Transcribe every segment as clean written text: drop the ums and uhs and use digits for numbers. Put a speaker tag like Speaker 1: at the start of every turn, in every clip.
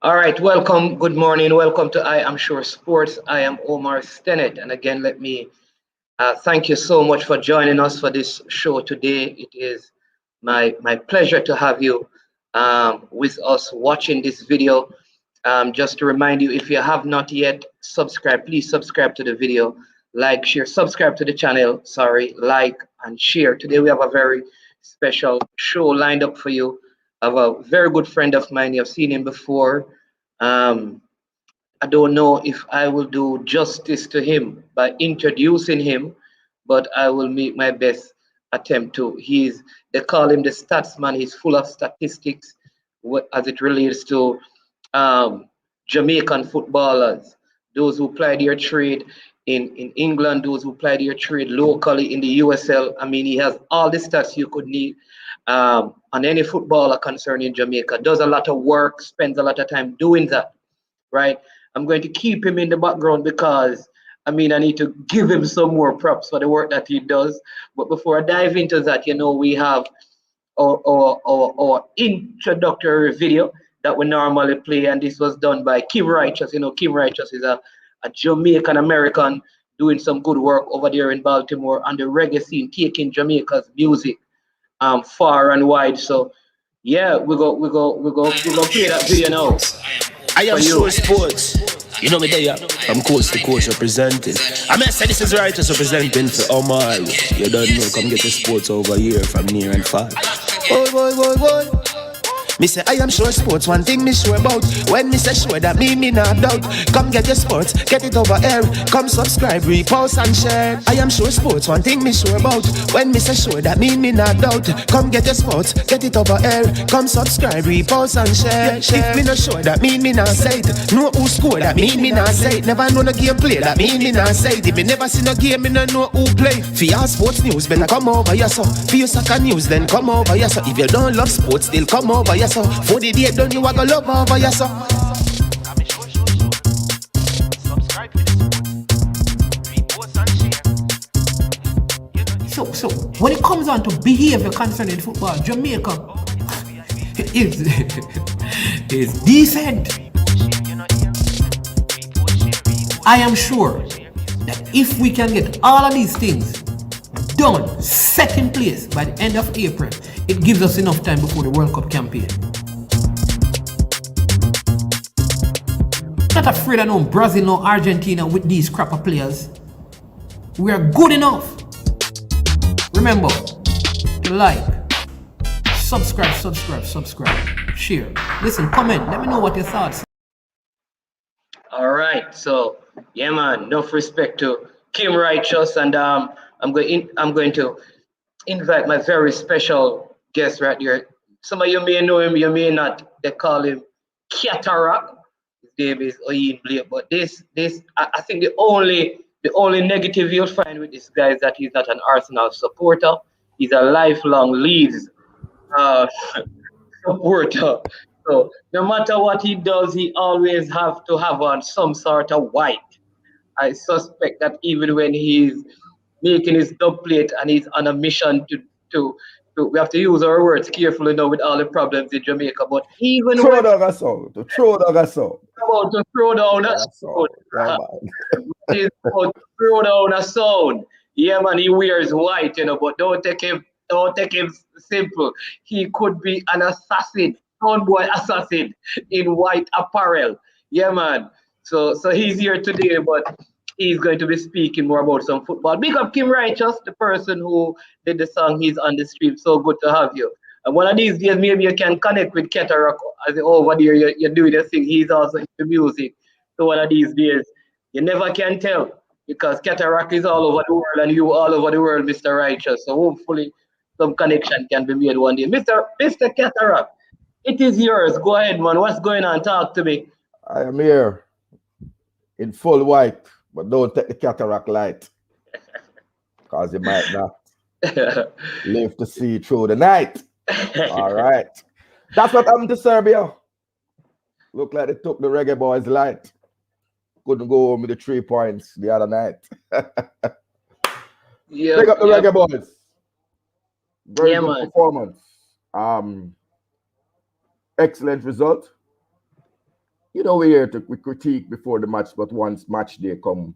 Speaker 1: All right, welcome. Good morning. Welcome to I Am Sure Sports. I am Omar Stennett. And again, let me thank you so much for joining us for this show today. It is my pleasure to have you with us watching this video. Just to remind you, if you have not yet subscribed, please subscribe to the video, like, share, subscribe to the channel. Sorry, like and share. Today we have a very special show lined up for you. I have a very good friend of mine. You've seen him before. Um, I don't know if I will do justice to him by introducing him, but I will make my best attempt to. They call him the stats man. He's full of statistics as it relates to um, Jamaican footballers, those who ply their trade in England, those who ply their trade locally in the USL. I mean, he has all the stats you could need on any footballer concerning Jamaica. Does a lot of work, spends a lot of time doing that, right? I'm going to keep him in the background because I mean I need to give him some more props for the work that he does. But before I dive into that, we have our introductory video that we normally play, and this was done by Kim Righteous. Kim Righteous is a Jamaican American doing some good work over there in Baltimore on the reggae scene, taking Jamaica's music far and wide. So yeah, we go play that video now
Speaker 2: I
Speaker 1: for
Speaker 2: am
Speaker 1: you.
Speaker 2: sure sports. You know me there. I'm coast to coast representing. I mean, say this is Righteous representing for Omar. You don't know, come get the sports over here from near and far. Boy. Me say I am sure sports, one thing me sure about. When me say sure, that me not doubt. Come get your sports, get it over here. Come subscribe, repost and share. I am sure sports, one thing me sure about. When me say sure, that me not doubt. Come get your sports, get it over here. Come subscribe, repost and share. If me not sure, that me not say it. Know who score, that me not say it. Never know no game play, that me not say it. If me never see no game, me no know who play. For your sports news, better come over here so. For your soccer news, then come over here so. If you don't love sports, still come over here. For the day done, you are gonna love over yourself.
Speaker 3: So when it comes on to behavior concerning football, Jamaica is decent. I am sure that if we can get all of these things done, set in place by the end of April, it gives us enough time before the World Cup campaign. Not afraid of no Brazil, no Argentina with these crapper players. We are good enough. Remember to like, subscribe, share. Listen, comment. Let me know what your thoughts.
Speaker 1: All right, so yeah, man. Enough respect to Kim Righteous, and I'm going to invite my very special guest right here. Some of you may know him, you may not. They call him Katarock. His name is Ohene, but I think the only negative you'll find with this guy is that he's not an Arsenal supporter. He's a lifelong Leeds uh, supporter. So no matter what he does, he always have to have on some sort of white. I suspect that even when he's making his dub plate and he's on a mission to we have to use our words carefully now with all the problems in Jamaica. But even
Speaker 4: Throw
Speaker 1: when
Speaker 4: down a song. To throw down a song.
Speaker 1: about to throw down a
Speaker 4: That's all.
Speaker 1: sound,
Speaker 4: Yeah, man.
Speaker 1: he's about to throw down a sound. Yeah, man, he wears white, but don't take him simple. He could be an assassin, boy assassin in white apparel. Yeah, man. So he's here today, but he's going to be speaking more about some football. Big up Kim Righteous, the person who did the song. He's on the stream. So good to have you. And one of these days, maybe you can connect with Katarock as over there. You're doing the thing. He's also into music. So one of these days, you never can tell because Katarock is all over the world and you all over the world, Mr. Righteous. So hopefully some connection can be made one day. Mr. Katarock, it is yours. Go ahead, man. What's going on? Talk to me.
Speaker 4: I am here in full white, but don't take the cataract light because you might not live to see through the night. All right. That's what happened to Serbia. Look like they took the Reggae Boyz light. Couldn't go home with the 3 points the other night.
Speaker 1: Yeah,
Speaker 4: Pick up the Reggae Boyz. Very
Speaker 1: Yeah,
Speaker 4: good
Speaker 1: man.
Speaker 4: performance. excellent result. We're here to critique before the match, but once match day come,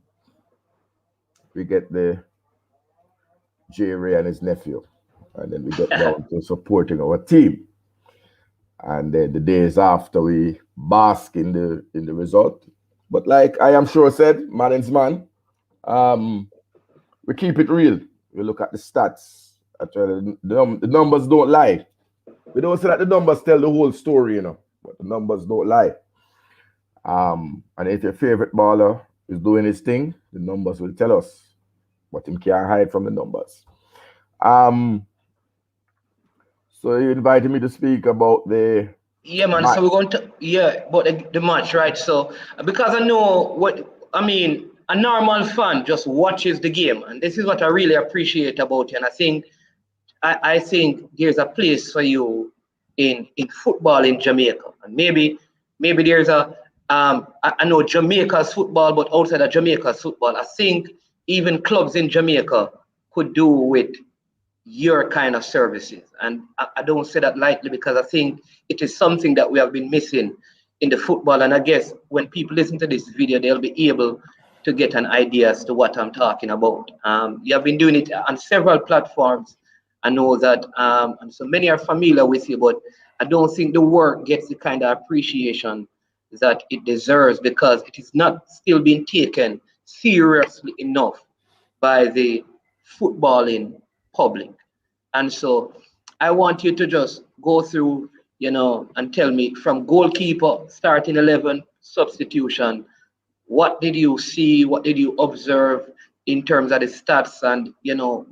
Speaker 4: we get the J Ray and his nephew, and then we get down to supporting our team. And then the days after, we bask in the result. But like I am sure said, man is man. We keep it real. We look at the stats. The numbers don't lie. We don't say that the numbers tell the whole story, but the numbers don't lie. And if your favorite baller is doing his thing, the numbers will tell us. But him can't hide from the numbers. So you invited me to speak about the
Speaker 1: man.
Speaker 4: match.
Speaker 1: So we're going to about the match, right? So because I know a normal fan just watches the game, and this is what I really appreciate about you. And I think there's a place for you in football in Jamaica, and maybe there's I know Jamaica's football, but outside of Jamaica's football, I think even clubs in Jamaica could do with your kind of services. And I don't say that lightly, because I think it is something that we have been missing in the football. And I guess when people listen to this video, they'll be able to get an idea as to what I'm talking about. You have been doing it on several platforms. I know that, and so many are familiar with you, but I don't think the work gets the kind of appreciation that it deserves, because it is not still being taken seriously enough by the footballing public. And so I want you to just go through, and tell me, from goalkeeper, starting 11, substitution, what did you see? What did you observe in terms of the stats? And,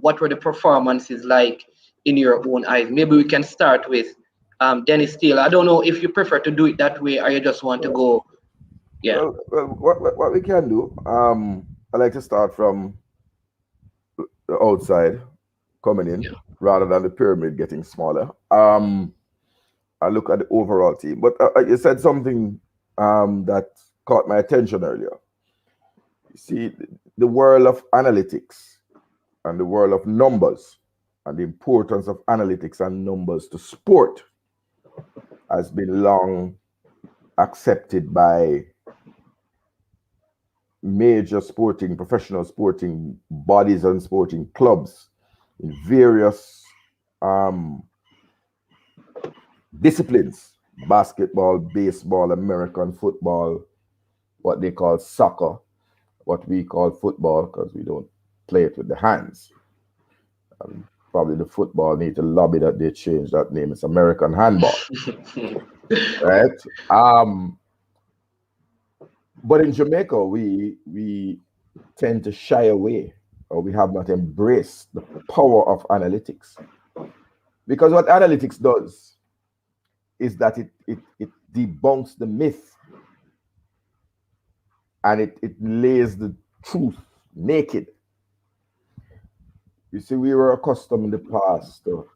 Speaker 1: what were the performances like in your own eyes? Maybe we can start with Dennis Taylor. I don't know if you prefer to do it that way, or you just want to go. Yeah.
Speaker 4: Well, what we can do, I like to start from the outside coming in, rather than the pyramid getting smaller. I look at the overall team. But you said something that caught my attention earlier. You see, the world of analytics and the world of numbers, and the importance of analytics and numbers to sport has been long accepted by major professional sporting bodies and sporting clubs in various disciplines: basketball, baseball, American football, what they call soccer, what we call football, because we don't play it with the hands. Probably the football need to lobby that they change that name. It's American handball. Right? But in Jamaica, we tend to shy away, or we have not embraced the power of analytics. Because what analytics does is that it debunks the myth, and it lays the truth naked. You see, we were accustomed in the past to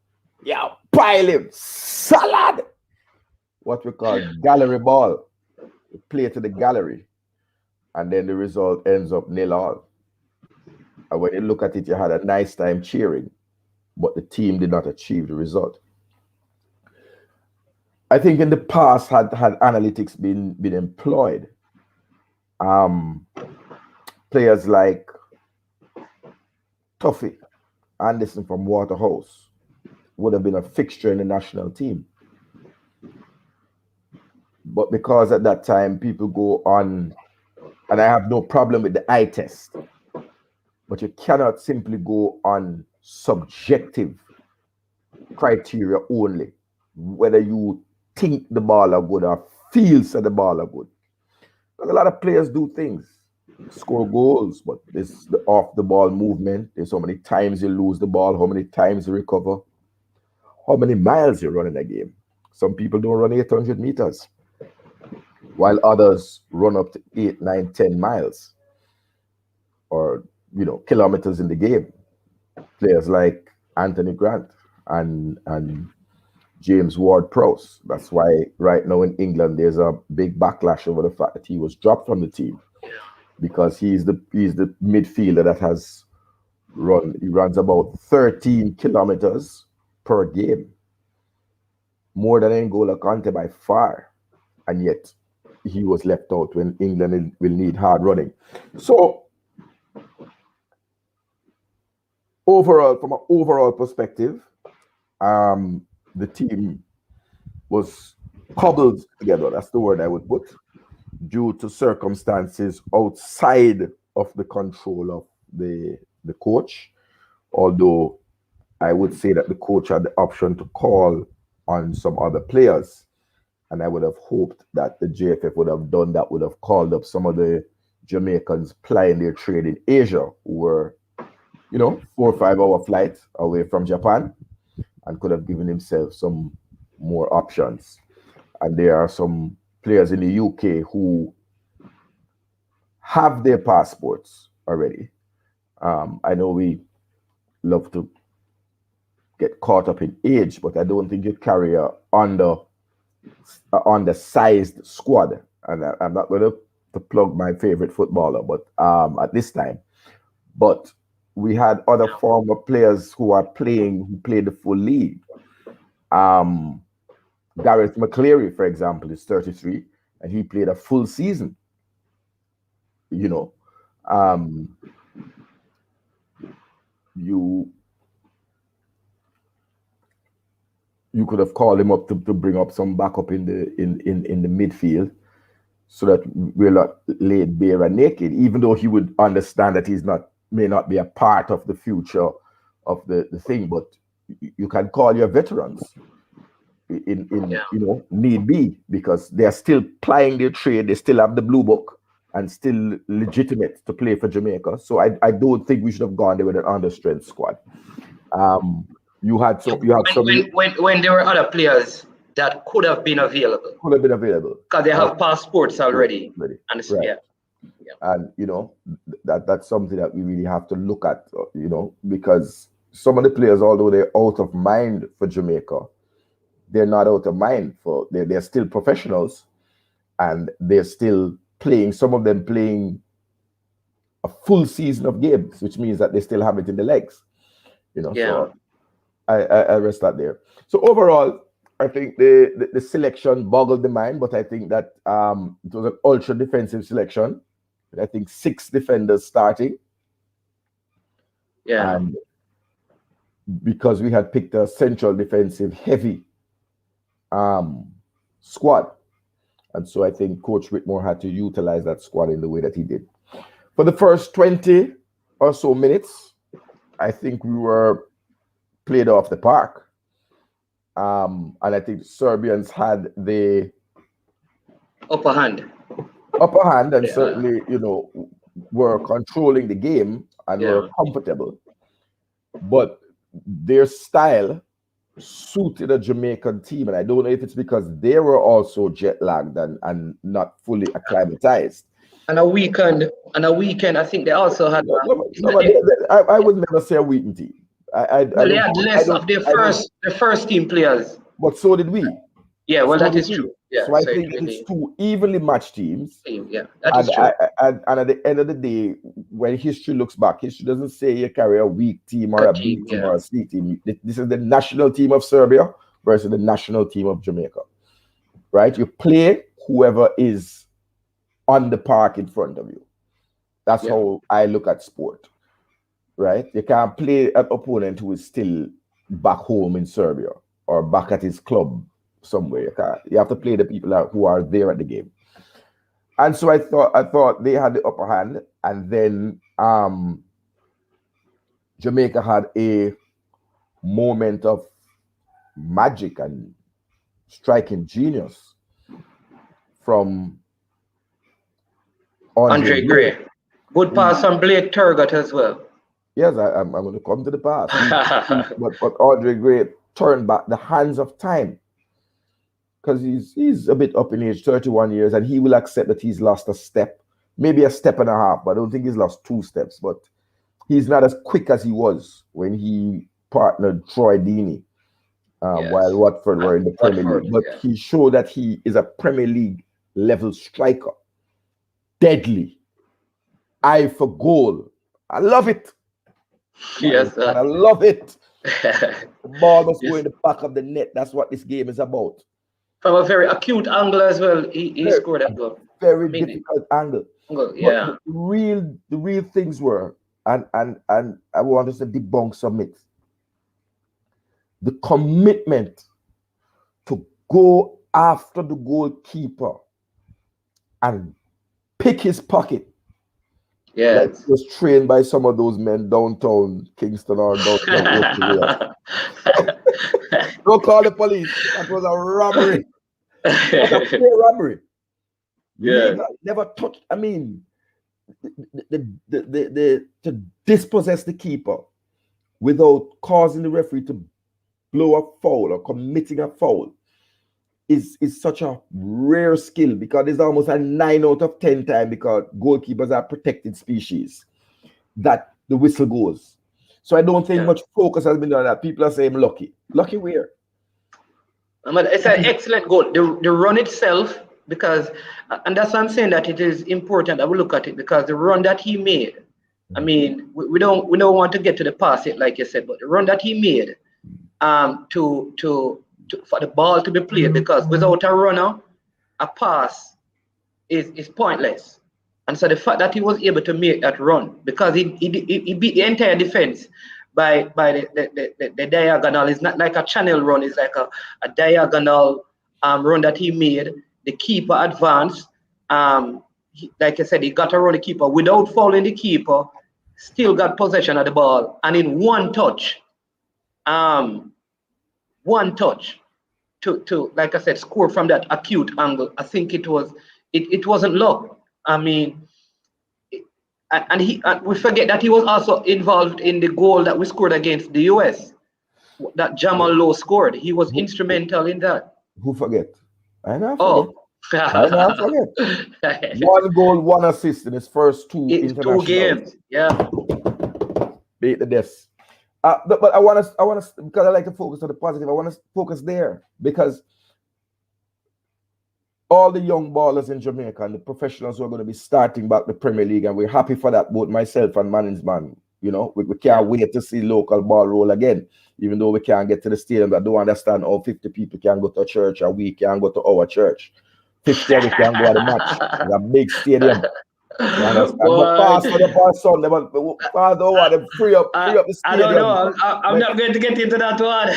Speaker 4: pile him, salad, what we call gallery ball. We play to the gallery, and then the result ends up 0-0. And when you look at it, you had a nice time cheering, but the team did not achieve the result. I think in the past, had analytics been employed, players like Tuffy Anderson from Waterhouse would have been a fixture in the national team. But because at that time people go on, and I have no problem with the eye test, but you cannot simply go on subjective criteria only, whether you think the ball are good or feels that the ball are good. A lot of players do things, score goals, but this the off the ball movement. There's so many times you lose the ball, how many times you recover, how many miles you run in a game. Some people don't run 800 meters, while others run up to 8, 9, 10 miles, or kilometers in the game. Players like Anthony Grant and James Ward-Prowse. That's why right now in England there's a big backlash over the fact that he was dropped from the team, because he's the midfielder that has runs about 13 kilometers per game. more than N'Golo Kante by far, and yet he was left out when England will need hard running. So overall, from an overall perspective, the team was cobbled together. That's the word I would put, due to circumstances outside of the control of the coach. Although I would say that the coach had the option to call on some other players, and I would have hoped that the JFF would have done that, would have called up some of the Jamaicans plying their trade in Asia, who were, 4 or 5 hour flight away from Japan, and could have given himself some more options. And there are some players in the UK who have their passports already. I know we love to get caught up in age, but I don't think you carry a undersized squad. And I'm not going to plug my favorite footballer, but at this time. But we had other former players who played the full league. Gareth McCleary, for example, is 33, and he played a full season. You could have called him up to bring up some backup in the midfield, so that we're not laid bare and naked, even though he would understand that may not be a part of the future of the thing. But you can call your veterans in need be, because they're still plying their trade, they still have the blue book and still legitimate to play for Jamaica. So I don't think we should have gone there with an understrength squad. When
Speaker 1: there were other players that could have been available. Because they have passports already.
Speaker 4: Right.
Speaker 1: And
Speaker 4: and that's something that we really have to look at, because some of the players, although they're out of mind for Jamaica, they're not out of mind they're still professionals, and they're still playing, some of them playing a full season of games, which means that they still have it in the legs. So I rest that there. So overall, I think the selection boggled the mind, but I think that it was an ultra defensive selection. I think 6 defenders starting.
Speaker 1: Yeah.
Speaker 4: And because we had picked a central defensive heavy squad. And so I think Coach Whitmore had to utilize that squad in the way that he did. For the first 20 or so minutes, I think we were played off the park. And I think Serbians had the
Speaker 1: upper hand,
Speaker 4: and certainly, were controlling the game and were comfortable. But their style suited a Jamaican team, and I don't know if it's because they were also jet lagged and not fully acclimatized.
Speaker 1: And a weekend, I think they also had.
Speaker 4: I would never say a weakened team.
Speaker 1: They had less of their first team players.
Speaker 4: But so did we.
Speaker 1: Yeah, well, that is true. Yeah,
Speaker 4: so I think it's 2 evenly matched teams.
Speaker 1: Yeah, that is true.
Speaker 4: And at the end of the day, when history looks back, history doesn't say you carry a weak team or a B team or a C team. This is the national team of Serbia versus the national team of Jamaica. Right? You play whoever is on the park in front of you. That's how I look at sport. Right? You can't play an opponent who is still back home in Serbia or back at his club somewhere. You have to play the people who are there at the game. And so I thought they had the upper hand, and then Jamaica had a moment of magic and striking genius from Andre Gray.
Speaker 1: Good pass on Blake Turgott as well.
Speaker 4: Yes, I'm going to come to the pass. but Andre Gray turned back the hands of time, because he's a bit up in age, 31 years, and he will accept that he's lost a step, maybe a step and a half, but I don't think he's lost 2 steps. But he's not as quick as he was when he partnered Troy Deeney while Watford were in the Premier League. But he showed that he is a Premier League level striker. Deadly. Eye for goal. I love it.
Speaker 1: Yes,
Speaker 4: and I love it. The ball must go
Speaker 1: Yes.
Speaker 4: in the back of the net. That's what this game is about.
Speaker 1: From a very acute angle as well, he
Speaker 4: Very,
Speaker 1: scored that goal. I
Speaker 4: very
Speaker 1: mean,
Speaker 4: difficult angle. But
Speaker 1: yeah.
Speaker 4: the real things were, and I want us to debunk some myths. The commitment to go after the goalkeeper and pick his pocket, like
Speaker 1: Yes.
Speaker 4: he was trained by some of those men downtown Kingston or downtown Oakland. Don't call the police. That was a robbery. It was a pure robbery.
Speaker 1: Yeah.
Speaker 4: Legal, never touched. I mean, to dispossess the keeper without causing the referee to blow a foul or committing a foul is such a rare skill, because it's almost a 9 out of 10 time, because goalkeepers are protected species, that the whistle goes. So I don't think much focus has been on that. People are saying lucky. Lucky where?
Speaker 1: I mean, it's an excellent goal. The run itself, because, and that's why I'm saying that it is important that we look at it, because the run that he made, I mean, we don't want to get to the pass it like you said, but the run that he made, for the ball to be played, because without a runner, a pass is pointless. And so the fact that he was able to make that run, because he beat the entire defense by the diagonal. It's not like a channel run, it's like a diagonal run that he made. The keeper advanced. Like I said, he got around the keeper without fouling the keeper, still got possession of the ball, and in one touch, to like I said, score from that acute angle. I think it wasn't luck. I mean, and we forget that he was also involved in the goal that we scored against the US, that Jamal Lowe scored. He was instrumental in that.
Speaker 4: Who forget? I never forget.
Speaker 1: Oh.
Speaker 4: I never forget. 1 goal, 1 assist in his first 2 international
Speaker 1: games. Yeah.
Speaker 4: Beat the deaths. But I want to, because I like to focus on the positive, I want to focus there, because all the young ballers in Jamaica and the professionals who are going to be starting back the Premier League, and we're happy for that, both myself and Manning's man. You know, we can't wait to see local ball roll again, even though we can't get to the stadium. I don't understand how 50 people can go to a church and we can go to our church. 50 of us can go to the match. It's a big stadium. You understand? But Pastor, the Sunday, but Father, want to free up the stadium.
Speaker 1: I don't know. I'm not going to get into that one.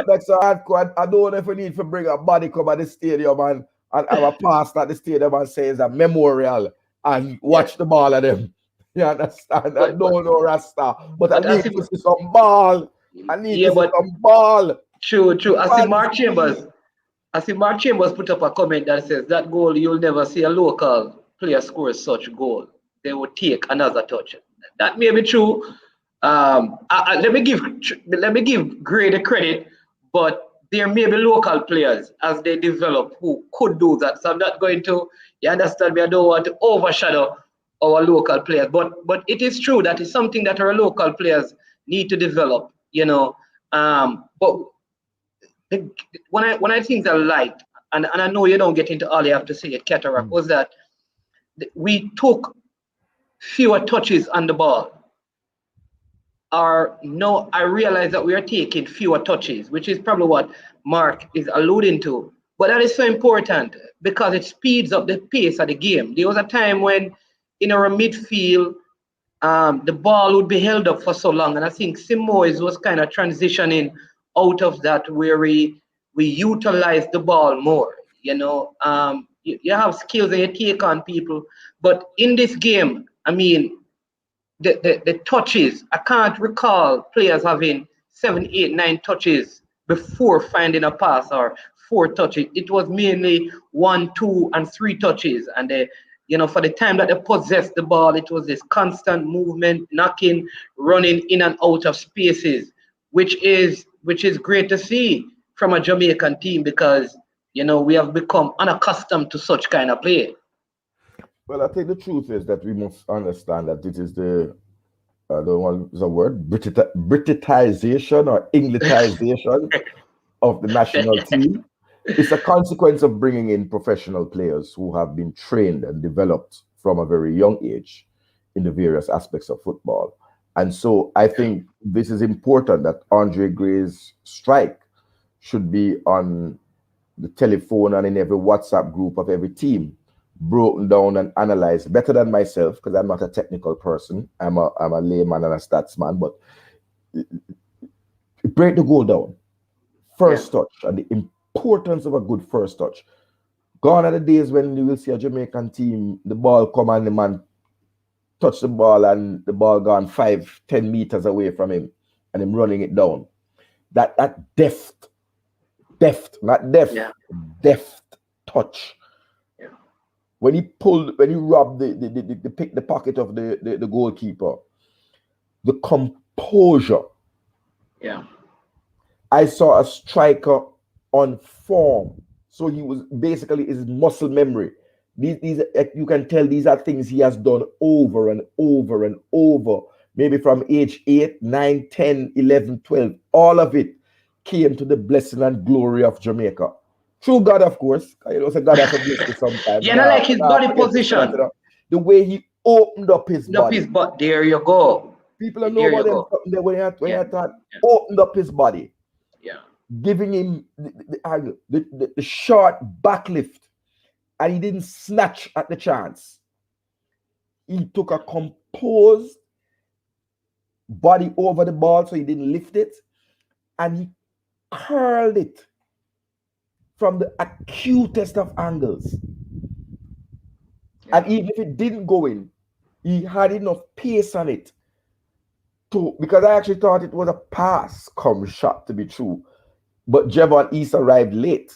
Speaker 4: That's a hardcore. I don't know if we need to bring a body come at the stadium and have a pastor at the stadium and say it's a memorial and watch the ball of them. You understand? I don't know Rasta, but I need to see some ball. I need to see some ball.
Speaker 1: True. I see Mark Chambers put up a comment that says that goal, you'll never see a local player score such goal. They would take another touch. That may be true. Let me give Gray the credit, but there may be local players as they develop who could do that. So I'm not going to, you understand me, I don't want to overshadow our local players. But it is true that it's something that our local players need to develop, you know. But one of the things I liked, and I know you don't get into all you have to say at Katarock, was that we took fewer touches on the ball. I realize that we are taking fewer touches, which is probably what Mark is alluding to. But that is so important because it speeds up the pace of the game. There was a time when in our midfield, the ball would be held up for so long. And I think Simoes was kind of transitioning out of that, where we utilize the ball more. You know, you have skills and you take on people. But in this game, I mean, the touches, I can't recall players having 7, 8, 9 touches before finding a pass, or 4 touches. It was mainly 1, 2, and 3 touches. And for the time that they possessed the ball, it was this constant movement, knocking, running in and out of spaces, which is great to see from a Jamaican team, because we have become unaccustomed to such kind of play.
Speaker 4: Well, I think the truth is that we must understand that it is the word, Britishization or Englishization of the national team. It's a consequence of bringing in professional players who have been trained and developed from a very young age in the various aspects of football. And so I think this is important that Andre Gray's strike should be on the telephone and in every WhatsApp group of every team, broken down and analyzed better than myself, because I'm not a technical person. I'm a layman and a stats man, but break the goal down. First touch and the importance of a good first touch. Gone are the days when you will see a Jamaican team, the ball come and the man touch the ball and the ball gone 5-10 meters away from him and him running it down. That deft, not deft, deft touch.
Speaker 1: Yeah.
Speaker 4: When he robbed the pocket of the goalkeeper, the composure.
Speaker 1: Yeah.
Speaker 4: I saw a striker on form. So he was basically his muscle memory. These you can tell these are things he has done over and over and over. Maybe from age 8, 9, 10, 11, 12. All of it came to the blessing and glory of Jamaica. Through God, of course. You know, God has a blessing sometimes.
Speaker 1: Yeah, like his body position.
Speaker 4: The way he opened up his body.
Speaker 1: There you go.
Speaker 4: People don't know about them something there when he thought opened up his body.
Speaker 1: Yeah.
Speaker 4: Giving him the short backlift, and he didn't snatch at the chance. He took a composed body over the ball, so he didn't lift it, and he curled it from the acutest of angles. And even if it didn't go in, he had enough pace on it because I actually thought it was a pass come shot to be true. But Jevon East arrived late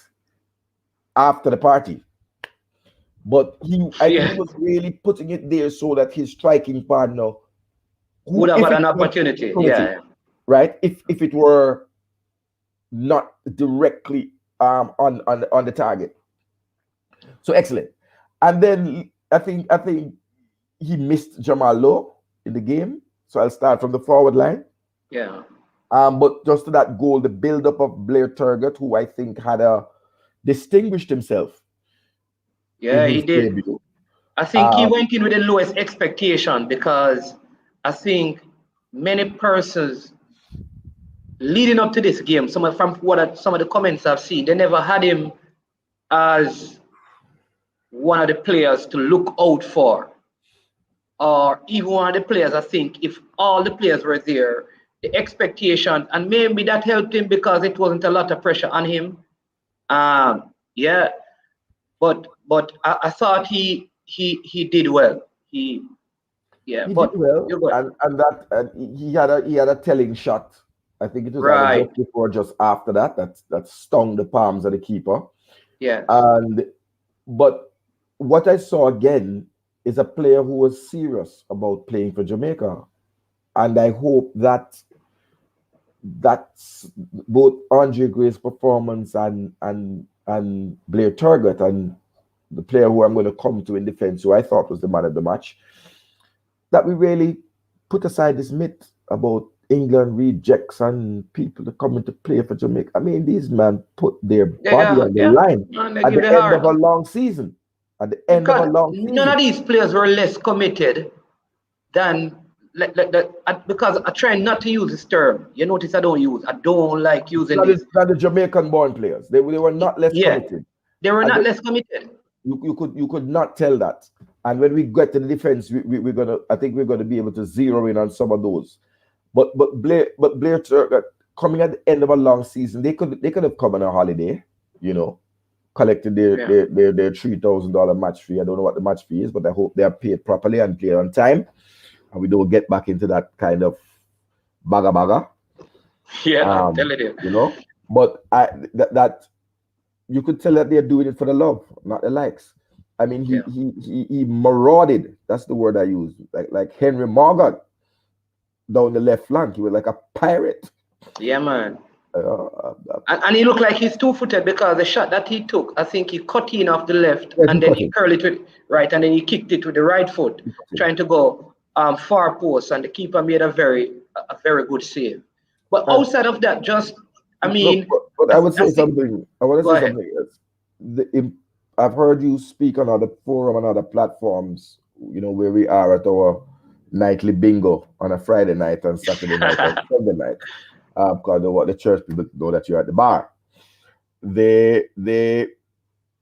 Speaker 4: after the party. But he was really putting it there so that his striking partner
Speaker 1: would have had an opportunity. Yeah.
Speaker 4: Right? If it were not directly on the target. So excellent. And then I think he missed Jamal Lowe in the game. So I'll start from the forward line.
Speaker 1: Yeah.
Speaker 4: But just to that goal, the build-up of Blair Turgott, who I think had distinguished himself.
Speaker 1: Yeah, he did. Debut. I think he went in with the lowest expectation because I think many persons leading up to this game, some of the comments I've seen, they never had him as one of the players to look out for. Or even one of the players, I think, if all the players were there, the expectation, and maybe that helped him because it wasn't a lot of pressure on him. Yeah, but I thought he did well. He did well,
Speaker 4: and he had a telling shot. I think it was just before, just after that stung the palms of the keeper.
Speaker 1: Yeah,
Speaker 4: but what I saw again is a player who was serious about playing for Jamaica. And I hope that that's both Andre Gray's performance and Blair Turgott and the player who I'm going to come to in defense, who I thought was the man of the match, that we really put aside this myth about England rejects and people that come to play for Jamaica. I mean, these men put their body on the line at the end of a long season. At the end of a long season.
Speaker 1: None of these players were less committed than because I try not to use this term. You notice I don't like using this.
Speaker 4: Not the Jamaican-born players. They were not less committed.
Speaker 1: They were not less committed.
Speaker 4: You could not tell that. And when we get to the defense, I think we're gonna be able to zero in on some of those. But Blair Turgott, coming at the end of a long season, they could have come on a holiday, collected their $3,000 match fee. I don't know what the match fee is, but I hope they are paid properly and paid on time, and we don't get back into that kind of baga.
Speaker 1: Yeah, I'm telling you.
Speaker 4: But that you could tell that they're doing it for the love, not the likes. I mean, he marauded. That's the word I use. Like Henry Morgan down the left flank. He was like a pirate.
Speaker 1: Yeah, man. And he looked like he's two-footed because the shot that he took, I think he cut in off the left and then he curled it with right and then he kicked it with the right foot, trying to go far post, and the keeper made a very good save. But outside of that,
Speaker 4: but I would say something. I want to say something else. I've heard you speak on other forum and other platforms, where we are at our nightly bingo on a Friday night and Saturday night and Sunday night. Because what the church people know that you're at the bar. The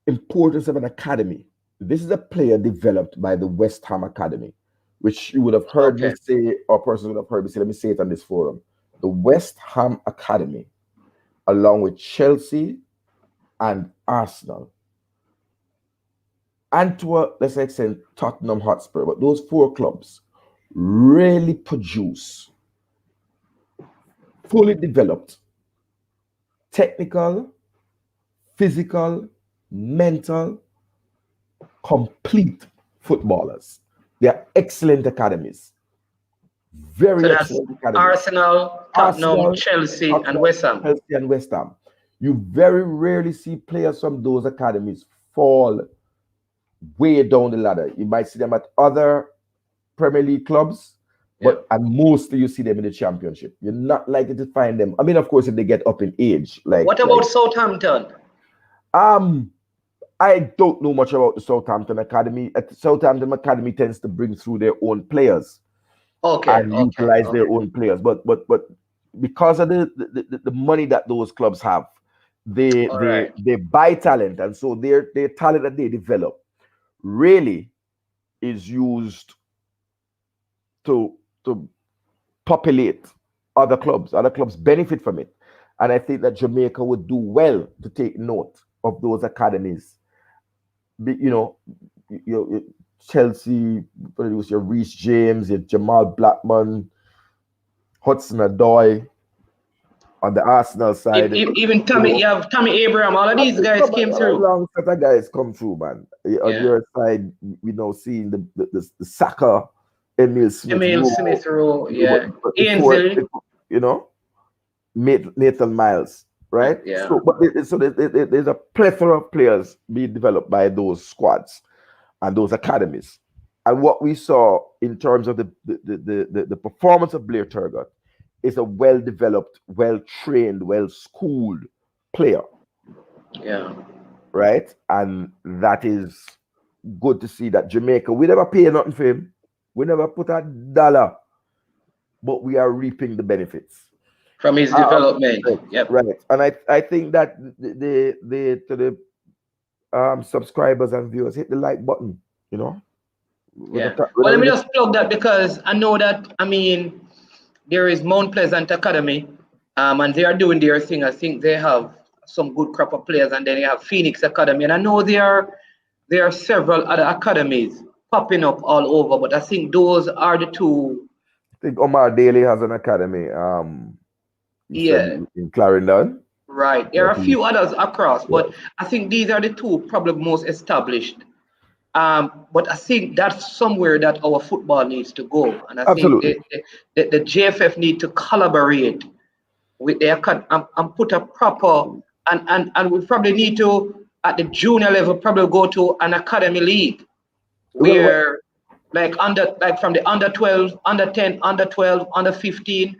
Speaker 4: importance of an academy. This is a player developed by the West Ham Academy, which you would have heard me say, or person would have heard me say. Let me say it on this forum. The West Ham Academy, along with Chelsea and Arsenal, and to a lesser extent Tottenham Hotspur, but those four clubs really produce fully developed technical, physical, mental, complete footballers. They are excellent academies. Very
Speaker 1: so
Speaker 4: excellent
Speaker 1: that's
Speaker 4: academies.
Speaker 1: Arsenal, Tottenham, Chelsea, and West Ham.
Speaker 4: Chelsea and West Ham. You very rarely see players from those academies fall way down the ladder. You might see them at other Premier League clubs, but and mostly you see them in the Championship. You're not likely to find them. I mean, of course, if they get up in age.
Speaker 1: What about Southampton?
Speaker 4: I don't know much about the Southampton Academy. Southampton Academy tends to bring through their own players. And utilize their own players. But because of the money that those clubs have, they buy talent, and so their talent that they develop really is used to populate other clubs. Other clubs benefit from it. And I think that Jamaica would do well to take note of those academies. You know, Chelsea, produce your Reece James, your Jamal Blackman, Hudson Odoi. On the Arsenal side,
Speaker 1: even Tommy, you have Tommy Abraham. All of these guys came through.
Speaker 4: A long set of guys come through, man. On your side, we know seeing the Saka, Emil Smith Rowe,
Speaker 1: Ainsley,
Speaker 4: you know, Nathan Miles, right?
Speaker 1: Yeah.
Speaker 4: So there's a plethora of players being developed by those squads and those academies. And what we saw in terms of the performance of Blair Turgott is a well-developed, well-trained, well-schooled player.
Speaker 1: Yeah.
Speaker 4: Right? And that is good to see that Jamaica, we never pay nothing for him. We never put a dollar, but we are reaping the benefits.
Speaker 1: From his development.
Speaker 4: Right. And I think that the subscribers and viewers, hit the like button, you know?
Speaker 1: Well, let me just plug that because I know that, there is Mount Pleasant Academy, and they are doing their thing. I think they have some good crop of players, and then they have Phoenix Academy. And I know there are several other academies popping up all over, but I think those are the two.
Speaker 4: I think Omar Daly has an academy in Clarendon.
Speaker 1: Right. There are a few others across, but I think these are the two probably most established. But I think that's somewhere that our football needs to go. And I think the JFF need to collaborate with the and put a proper, and we probably need to, at the junior level, probably go to an academy league where from the under 12, under 10, under 12, under 15,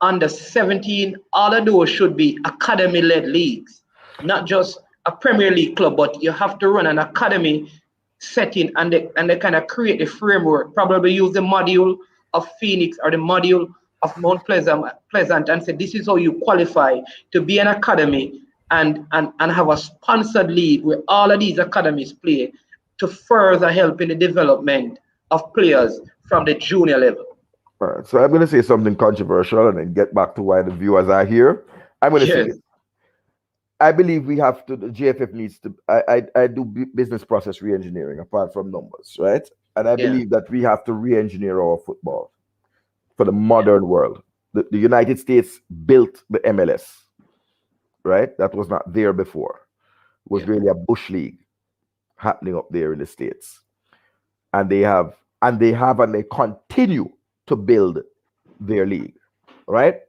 Speaker 1: under 17, all of those should be academy-led leagues, not just a Premier League club, but you have to run an academy setting, and they kind of create the framework, probably use the module of Phoenix or the module of Mount Pleasant and say this is how you qualify to be an academy and have a sponsored league where all of these academies play to further help in the development of players from the junior level.
Speaker 4: All right, so I'm going to say something controversial and then get back to why the viewers are here. I'm going to say this. I believe we have to, the JFF needs to, I do business process re-engineering apart from numbers, right? And I believe that we have to re-engineer our football for the modern world. The United States built the MLS, right? That was not there before. It was really a bush league happening up there in the States. And they continue to build their league, right?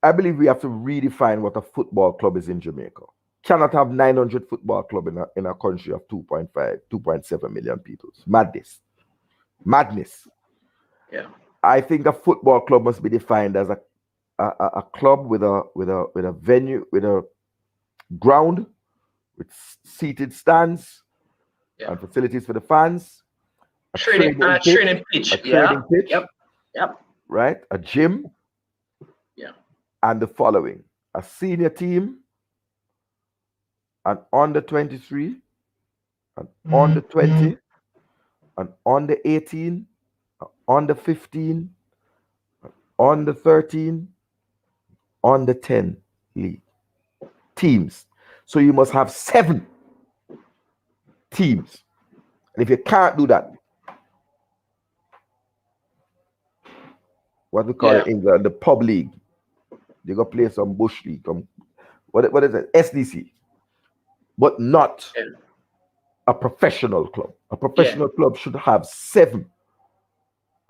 Speaker 4: I believe we have to redefine what a football club is in Jamaica. Cannot have 900 football club in a country of 2.5, 2.7 million people. Madness.
Speaker 1: Yeah.
Speaker 4: I think a football club must be defined as a club with a venue, with a ground, with seated stands and facilities for the fans,
Speaker 1: training pitch.
Speaker 4: A training pitch.
Speaker 1: Yep.
Speaker 4: Right? A gym.
Speaker 1: Yeah.
Speaker 4: And the following: a senior team, an under 23, an under 20, an under 18, an under 15, an under 13, under 10 league teams. So you must have 7 teams. And if you can't do that, what we call it in England, the pub league, you go play some bush league, what is it? SDC, but not a professional club. A professional club should have 7,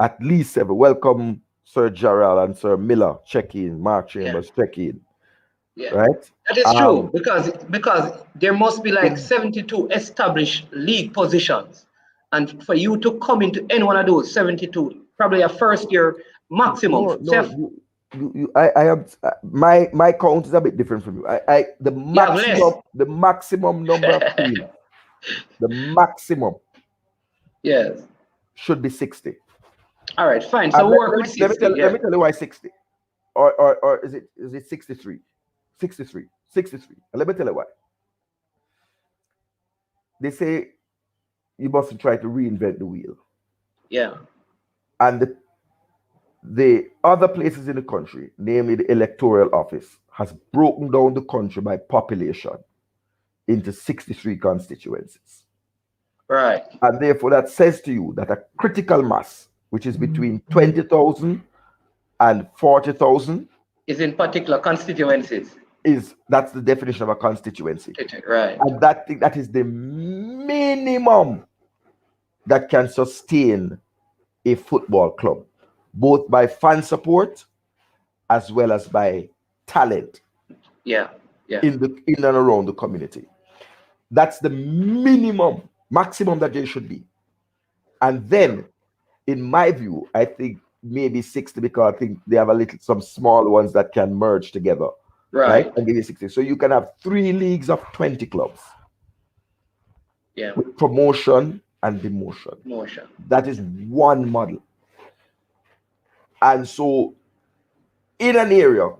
Speaker 4: at least 7. Welcome, Sir Gerald and Sir Miller. Check in. Mark Chambers. Check in.
Speaker 1: Yeah.
Speaker 4: Right.
Speaker 1: That is true because there must be like 72 established league positions, and for you to come into any one of those 72, probably a first year maximum.
Speaker 4: I am my count is a bit different from you. The maximum number of teams, the maximum, should be 60.
Speaker 1: All right, fine. So work with 60.
Speaker 4: Let me tell you why 60, or is it 63? 63. And let me tell you why. They say you mustn't try to reinvent the wheel.
Speaker 1: Yeah.
Speaker 4: And the other places in the country, namely the electoral office, has broken down the country by population into 63 constituencies.
Speaker 1: Right.
Speaker 4: And therefore that says to you that a critical mass, which is between 20,000 and 40,000,
Speaker 1: is in particular constituencies.
Speaker 4: That's the definition of a constituency.
Speaker 1: Right.
Speaker 4: And that is the minimum that can sustain a football club, both by fan support as well as by talent.
Speaker 1: Yeah.
Speaker 4: In and around the community. That's the maximum that they should be. And then, in my view, I think maybe 60, because I think they have some small ones that can merge together. Right? And give you 60. So you can have 3 leagues of 20 clubs.
Speaker 1: Yeah.
Speaker 4: With promotion and demotion. That is one model. And so, in an area,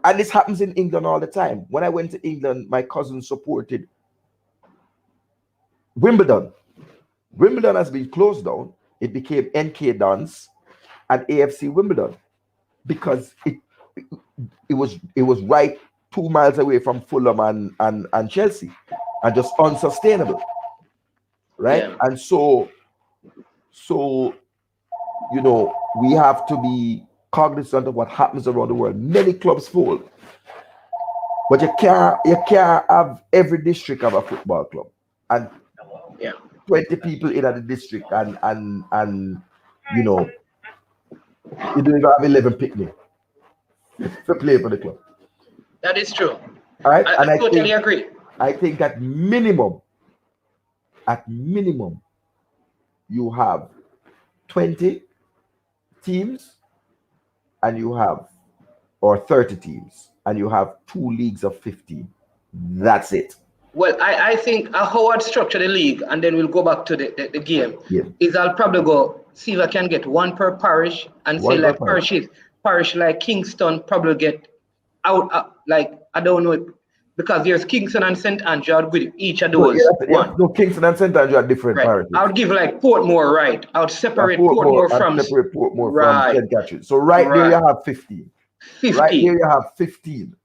Speaker 4: and this happens in England all the time. When I went to England, my cousin supported Wimbledon. Wimbledon has been closed down. It became NK Dons and AFC Wimbledon because it was right 2 miles away from Fulham and Chelsea, and just unsustainable. Right? Yeah. And so we have to be cognizant of what happens around the world. Many clubs fold, but you can't have every district have a football club and 20 people in the district and you don't even have 11 picnic to play for the club.
Speaker 1: That is true.
Speaker 4: All right,
Speaker 1: I totally agree.
Speaker 4: I think at minimum, you have 20 teams and you have, or 30 teams, and you have 2 leagues of 15. That's it.
Speaker 1: Well, I think how I'd structure the league, and then we'll go back to the game, is I'll probably go see if I can get 1 per parish, and say like parish like Kingston probably get out, like, I don't know, because there's Kingston and St. Andrew, I'd give each of those one.
Speaker 4: No, Kingston and St. Andrew are different parishes.
Speaker 1: I would give like Portmore, right? I would separate Portmore from
Speaker 4: St. Catherine. So there you have 15.
Speaker 1: 15.
Speaker 4: Right there you have 15.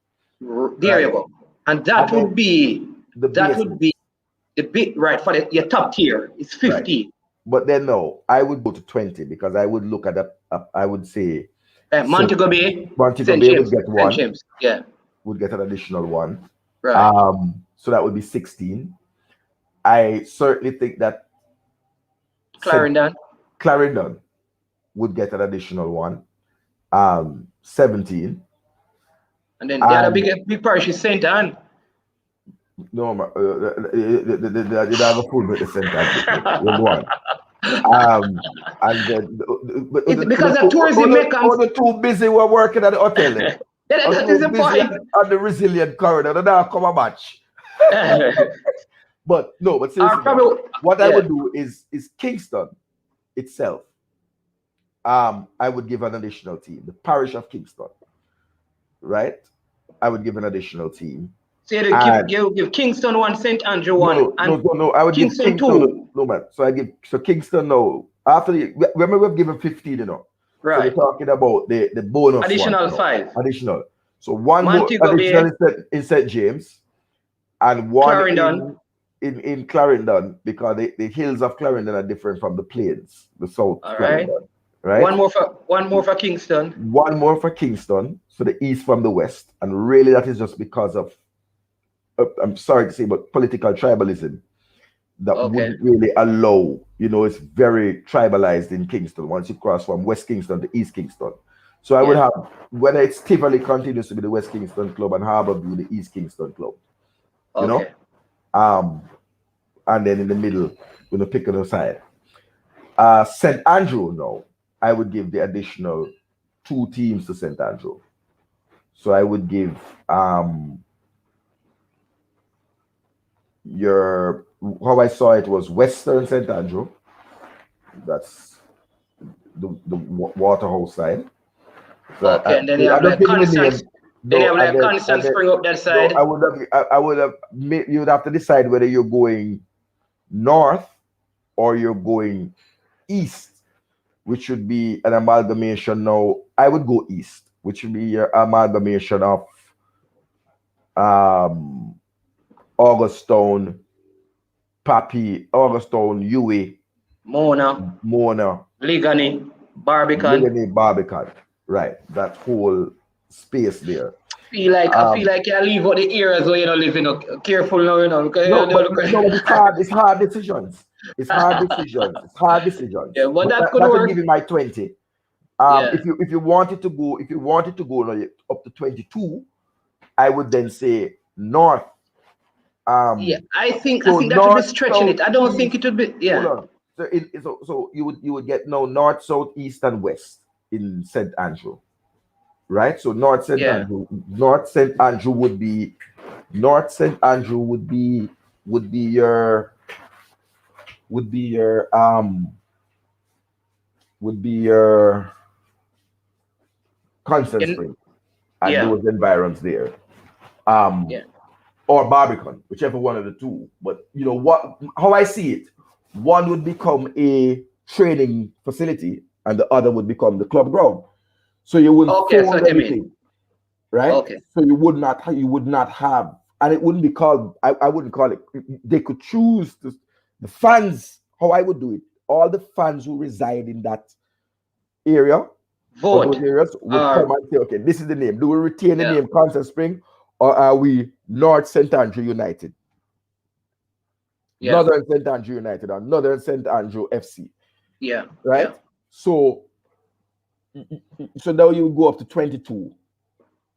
Speaker 1: There you go. And that would be the bit, right, for your top tier. It's 15. Right.
Speaker 4: But then no, I would go to 20 because I would look at I would say
Speaker 1: Montego Bay
Speaker 4: would get 1.
Speaker 1: James, yeah.
Speaker 4: Would get an additional 1.
Speaker 1: Right.
Speaker 4: So that would be 16. I certainly think that Clarendon would get an additional 1. 17.
Speaker 1: And then the other big parish is St. Anne.
Speaker 4: No, you have a full bit of St. Anne. With 1. And then
Speaker 1: because the tourism makers
Speaker 4: the too busy we're working at the hotel.
Speaker 1: That is the point.
Speaker 4: On the resilient corridor, they don't come a match. But no, but
Speaker 1: Or
Speaker 4: seriously,
Speaker 1: probably,
Speaker 4: what I
Speaker 1: yeah.
Speaker 4: would do is Kingston itself. I would give an additional team, the parish of Kingston, right? I would give an additional team.
Speaker 1: So
Speaker 4: And
Speaker 1: you give Kingston one, St. Andrew one, and
Speaker 4: no. I would give
Speaker 1: Kingston
Speaker 4: Kingston
Speaker 1: two.
Speaker 4: no man. So I give Kingston no. After remember we've given 15, So we're
Speaker 1: Right.
Speaker 4: talking about the bonus one,
Speaker 1: Additional 5.
Speaker 4: additional. So one more
Speaker 1: Montego
Speaker 4: additional
Speaker 1: Bay,
Speaker 4: in St. James, and one
Speaker 1: Clarendon.
Speaker 4: in Clarendon, because the hills of Clarendon are different from the plains, the south
Speaker 1: All right.
Speaker 4: Clarendon, right?
Speaker 1: One more for Kingston.
Speaker 4: One more for Kingston, so the east from the west, and really that is just because of I'm sorry to say, but political tribalism that wouldn't really allow. It's very tribalized in Kingston once you cross from West Kingston to East Kingston. So I would have, whether it's Tivoli continues to be the West Kingston club and Harborview the East Kingston club. And then in the middle, pick on the side. St. Andrew, no, I would give the additional 2 teams to St. Andrew. So I would give how I saw it was Western St. Andrew. That's the Waterhouse side. So
Speaker 1: and then you have like Constance. Then you have like Constance Spring up that side.
Speaker 4: No, I would have you would have to decide whether you're going north or you're going east, which would be an amalgamation. Now I would go east, which would be your amalgamation of Augusttown, Augusttown, UA, Mona,
Speaker 1: Ligani, Barbican.
Speaker 4: Right, that whole space there.
Speaker 1: I feel like you leave out the areas where you don't live in. Careful now, because
Speaker 4: it's hard decisions. It's hard decisions.
Speaker 1: Yeah, but that could work.
Speaker 4: Give you my 20. If you wanted to go now, up to 22, I would then say north.
Speaker 1: I think that would be stretching it. I don't think it would be. Yeah.
Speaker 4: So you would get now north, south, east, and west in St. Andrew, right? So North St. Andrew would be your Constant Spring and those environs there. Or Barbican, whichever one of the two. But how I see it, one would become a training facility and the other would become the club ground. So you wouldn't fold everything, right?
Speaker 1: Okay.
Speaker 4: So you would not have, and it wouldn't be called. I wouldn't call it. They could choose the fans. How I would do it. All the fans who reside in that area,
Speaker 1: vote.
Speaker 4: Those areas would come and say, okay, this is the name. Do we retain the name Constant Spring, or are we North St. Andrew United? Northern St. Andrew United or Northern St. Andrew FC.
Speaker 1: Yeah.
Speaker 4: Right?
Speaker 1: Yeah.
Speaker 4: So now you go up to 22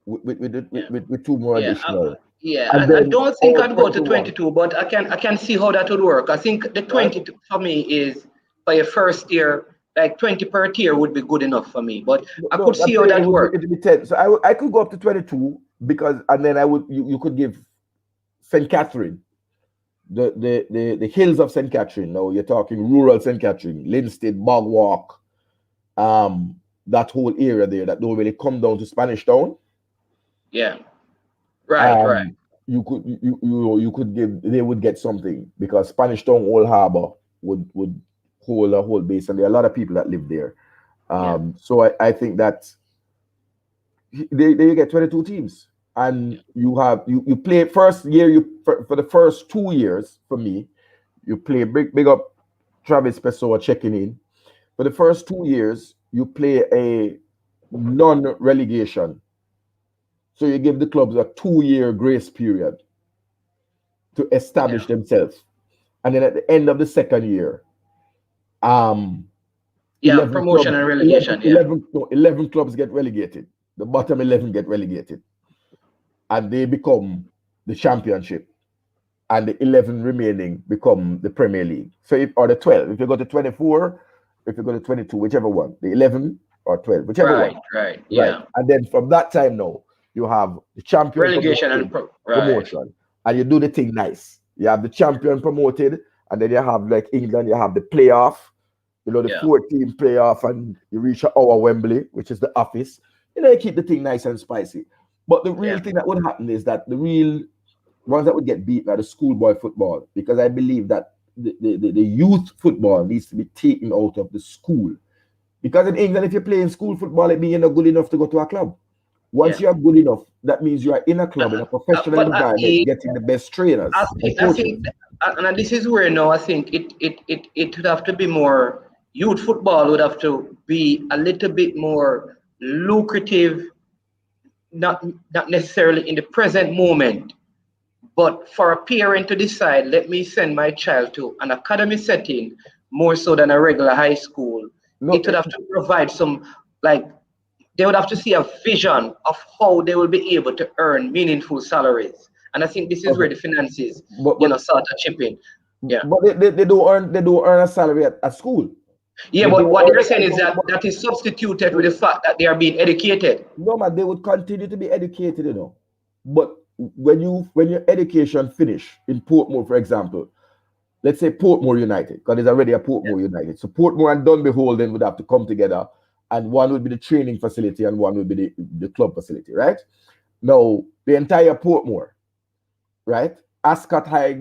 Speaker 4: with 2 more additional.
Speaker 1: I don't think I'd go to 22, but I can see how that would work. I think the 22 for me is for your first year, like 20 per tier would be good enough for me. But I could see how that works.
Speaker 4: It would be 10. So I could go up to 22 because, and then you could give St. Catherine, the hills of St. Catherine. Now you're talking rural St. Catherine, Linstead, Bogwalk, that whole area there that don't really come down to Spanish Town.
Speaker 1: Yeah. Right.
Speaker 4: You could give, they would get something because Spanish Town Old Harbor would hold a whole base, and there are a lot of people that live there. So I think that they get 22 teams, and you play first year for the first 2 years. For me, you play big up Travis Pessoa checking in. For the first 2 years, you play a non-relegation. So you give the clubs a 2-year grace period to establish themselves. And then at the end of the second year,
Speaker 1: promotion and relegation.
Speaker 4: 11 clubs get relegated. The bottom 11 get relegated. And they become the championship. And the 11 remaining become the Premier League. So or the 12. If you go to 24, if you go to 22, whichever one. The 11 or 12, whichever one.
Speaker 1: Right. Yeah.
Speaker 4: And then from that time now, you have the champion
Speaker 1: relegation and
Speaker 4: promotion, and you do the thing nice. You have the champion promoted, and then you have like England, you have the playoff, the
Speaker 1: Yeah.
Speaker 4: 14 playoff, and you reach our Wembley, which is the office. You keep the thing nice and spicy. But the real
Speaker 1: Yeah.
Speaker 4: thing that would happen is that the real ones that would get beaten are the schoolboy football, because I believe that the youth football needs to be taken out of the school. Because in England, if you're playing school football, it means you're not good enough to go to a club. Once
Speaker 1: Yeah.
Speaker 4: you are good enough, that means you are in a club, in a professional
Speaker 1: But
Speaker 4: environment, getting the best trainers and
Speaker 1: I
Speaker 4: coaches.
Speaker 1: think, and this is where now I think it would have to be more. Youth football would have to be a little bit more lucrative, not necessarily in the present moment, but for a parent to decide, let me send my child to an academy setting more so than a regular high school.
Speaker 4: No,
Speaker 1: It would have to provide some, like, they would have to see a vision of how they will be able to earn meaningful salaries. And I think this is where
Speaker 4: okay,
Speaker 1: the finances,
Speaker 4: but but
Speaker 1: start to chip in. Yeah.
Speaker 4: but they don't earn a salary at school.
Speaker 1: Yeah,
Speaker 4: They
Speaker 1: but
Speaker 4: don't
Speaker 1: what
Speaker 4: earn
Speaker 1: they're
Speaker 4: it
Speaker 1: saying is
Speaker 4: until
Speaker 1: that that is substituted with the fact that they are being educated.
Speaker 4: no man, they would continue to be educated. But when your education finish in Portmore, for example, let's say Portmore United, because there's already a
Speaker 1: Yeah.
Speaker 4: Portmore United. So Portmore and Dunbehold then would have to come together, and one would be the training facility and one would be the club facility, right? Now, the entire Portmore, right? Ascot High,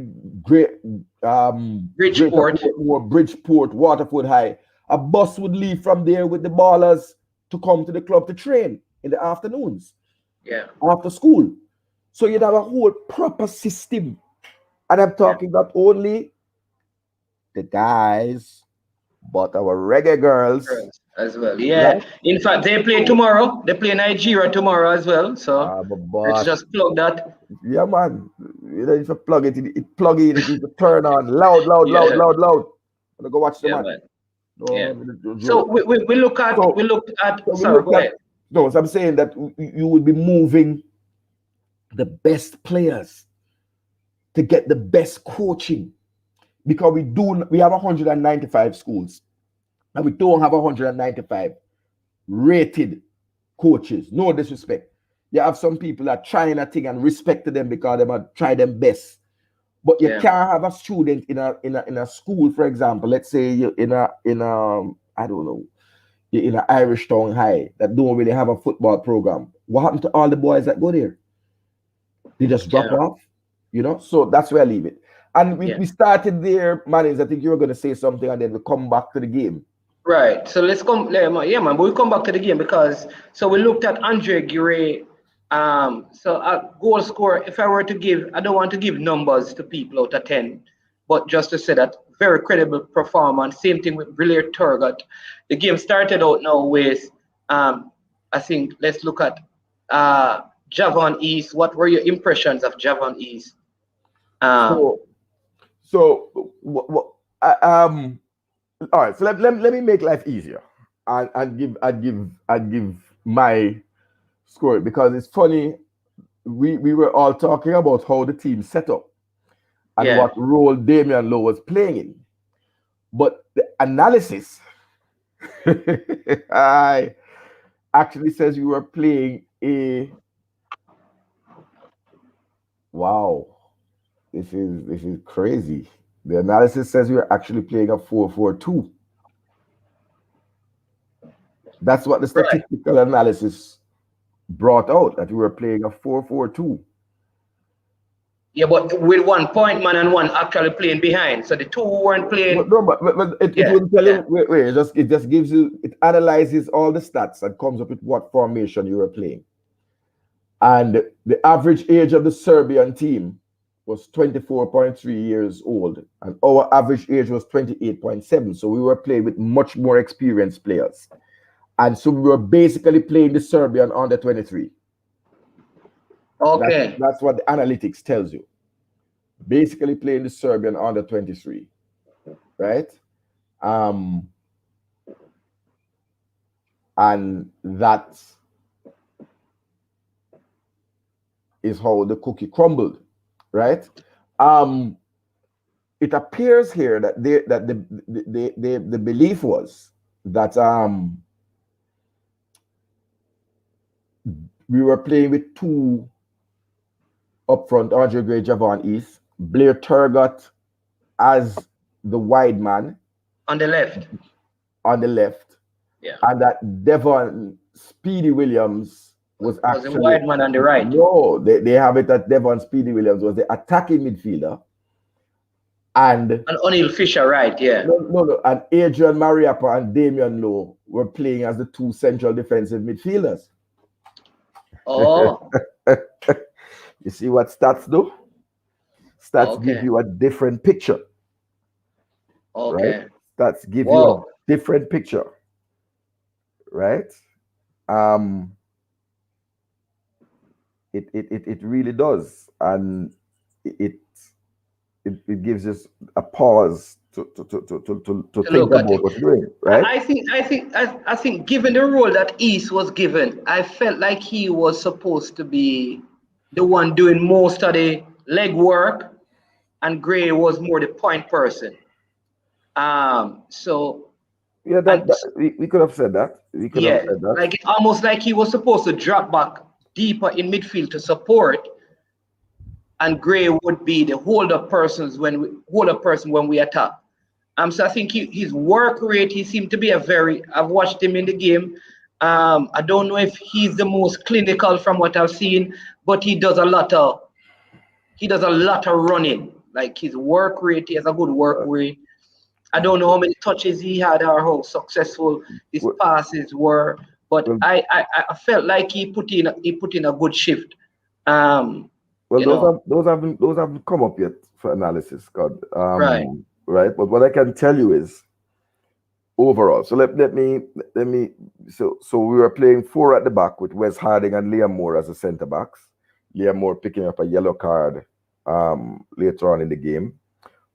Speaker 4: Greater
Speaker 1: Bridgeport.
Speaker 4: Portmore, Bridgeport, Waterford High. A bus would leave from there with the ballers to come to the club to train in the afternoons
Speaker 1: Yeah.
Speaker 4: after school. So you'd have a whole proper system. And I'm
Speaker 1: Yeah.
Speaker 4: talking not only the guys, but our reggae girls,
Speaker 1: Girls as well. Yeah.
Speaker 4: right?
Speaker 1: In fact, they play
Speaker 4: So,
Speaker 1: tomorrow. They play Nigeria tomorrow as well. So
Speaker 4: but
Speaker 1: let's
Speaker 4: boss,
Speaker 1: just plug that.
Speaker 4: yeah, man. If you plug it, plug in, it needs to turn on loud, loud, loud,
Speaker 1: Yeah.
Speaker 4: loud, loud. I'm gonna go watch the
Speaker 1: Yeah,
Speaker 4: man.
Speaker 1: man. Yeah.
Speaker 4: No, no
Speaker 1: So
Speaker 4: joke.
Speaker 1: we look at
Speaker 4: So, we
Speaker 1: sorry,
Speaker 4: looked
Speaker 1: go
Speaker 4: at,
Speaker 1: ahead.
Speaker 4: no, so I'm saying that you would be moving the best players to get the best coaching, because we have 195 schools and we don't have 195 rated coaches. No disrespect. You have some people that trying a thing and respect to them because they might try them best. But you
Speaker 1: Yeah.
Speaker 4: can't have a student in a school, for example. Let's say you're in a I don't know, you're in an Irish Town High that don't really have a football program. What happened to all the boys that go there? They just drop
Speaker 1: Yeah.
Speaker 4: off. So that's where I leave it. And we,
Speaker 1: Yeah.
Speaker 4: we started there, Mannings. I think you were going to say something, and then we come back to the game.
Speaker 1: Right. So let's come. Yeah, man. But we come back to the game because so we looked at Andre Gire. So a goal scorer. If I were to give, I don't want to give numbers to people out of 10, but just to say that very credible performance. Same thing with Brilliant Turgot. The game started out now with I think let's look at Javon East. What were your impressions of Javon East? Um,
Speaker 4: So, so all right. So let me make life easier and give my score, because it's funny. We were all talking about how the team set up and
Speaker 1: yeah.
Speaker 4: what role Damian Lowe was playing in, but the analysis I actually says we were playing a wow. This is crazy. The analysis says we are actually playing a 4-4-2. That's what the
Speaker 1: Right.
Speaker 4: statistical analysis brought out, that we were playing a 4-4-2.
Speaker 1: Yeah, but with one point man and one actually playing behind. So the two who weren't
Speaker 4: But
Speaker 1: playing.
Speaker 4: no, but it
Speaker 1: Yeah,
Speaker 4: wouldn't tell
Speaker 1: yeah,
Speaker 4: you. Wait, it just gives you. It analyzes all the stats and comes up with what formation you were playing. And the average age of the Serbian team was 24.3 years old, and our average age was 28.7. So we were playing with much more experienced players. And so we were basically playing the Serbian under 23.
Speaker 1: okay.
Speaker 4: That's what the analytics tells you. Basically playing the Serbian under 23, right? And that is how the cookie crumbled, right? It appears here that the belief was that we were playing with two up front, Andre Gray, Javon East, Blair Turgott as the wide man
Speaker 1: On the left.
Speaker 4: on the left,
Speaker 1: Yeah.
Speaker 4: and that Devon Speedy Williams was
Speaker 1: a
Speaker 4: actually
Speaker 1: wide man on the right.
Speaker 4: No, they have it that Devon Speedy Williams was the attacking midfielder, and
Speaker 1: O'Neill Fisher, right? Yeah.
Speaker 4: no, and Adrian Mariappa and Damian Lowe were playing as the two central defensive midfielders.
Speaker 1: Oh.
Speaker 4: You see what stats do? Stats give you a different picture.
Speaker 1: Okay.
Speaker 4: Right? Stats give you a different picture. Right? It really does. And it gives us a pause to think about what you're doing, right?
Speaker 1: I think given the role that East was given, I felt like he was supposed to be the one doing most of the leg work, and Gray was more the point person. So
Speaker 4: yeah, we could have said that. We could have said that.
Speaker 1: Like almost like he was supposed to drop back deeper in midfield to support, and Gray would be the hold-up person when we attack. So I think his work rate, he seemed to be I've watched him in the game. I don't know if he's the most clinical from what I've seen, but he does a lot of running. Like his work rate, he has a good work rate. I don't know how many touches he had or how successful his passes were, but I felt like he put in a good shift.
Speaker 4: Those haven't come up yet for analysis, God.
Speaker 1: Right.
Speaker 4: Right. But what I can tell you is overall. So let me. So we were playing 4 at the back with Wes Harding and Liam Moore as the centre backs. Liam Moore picking up a yellow card later on in the game.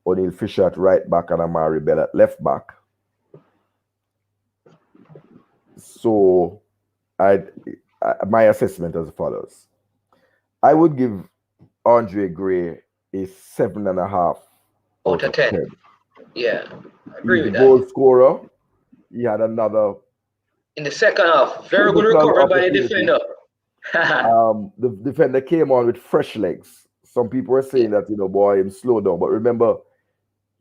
Speaker 4: O'Neill Fisher at right back and Amari Bell at left back. So my assessment as follows. I would give Andre Gray a 7.5
Speaker 1: out of 10. Yeah, I agree with that.
Speaker 4: Goal scorer. He had another
Speaker 1: in the second half. Very good recovery by the defender.
Speaker 4: The defender came on with fresh legs. Some people were saying that, boy, him slow down. But remember,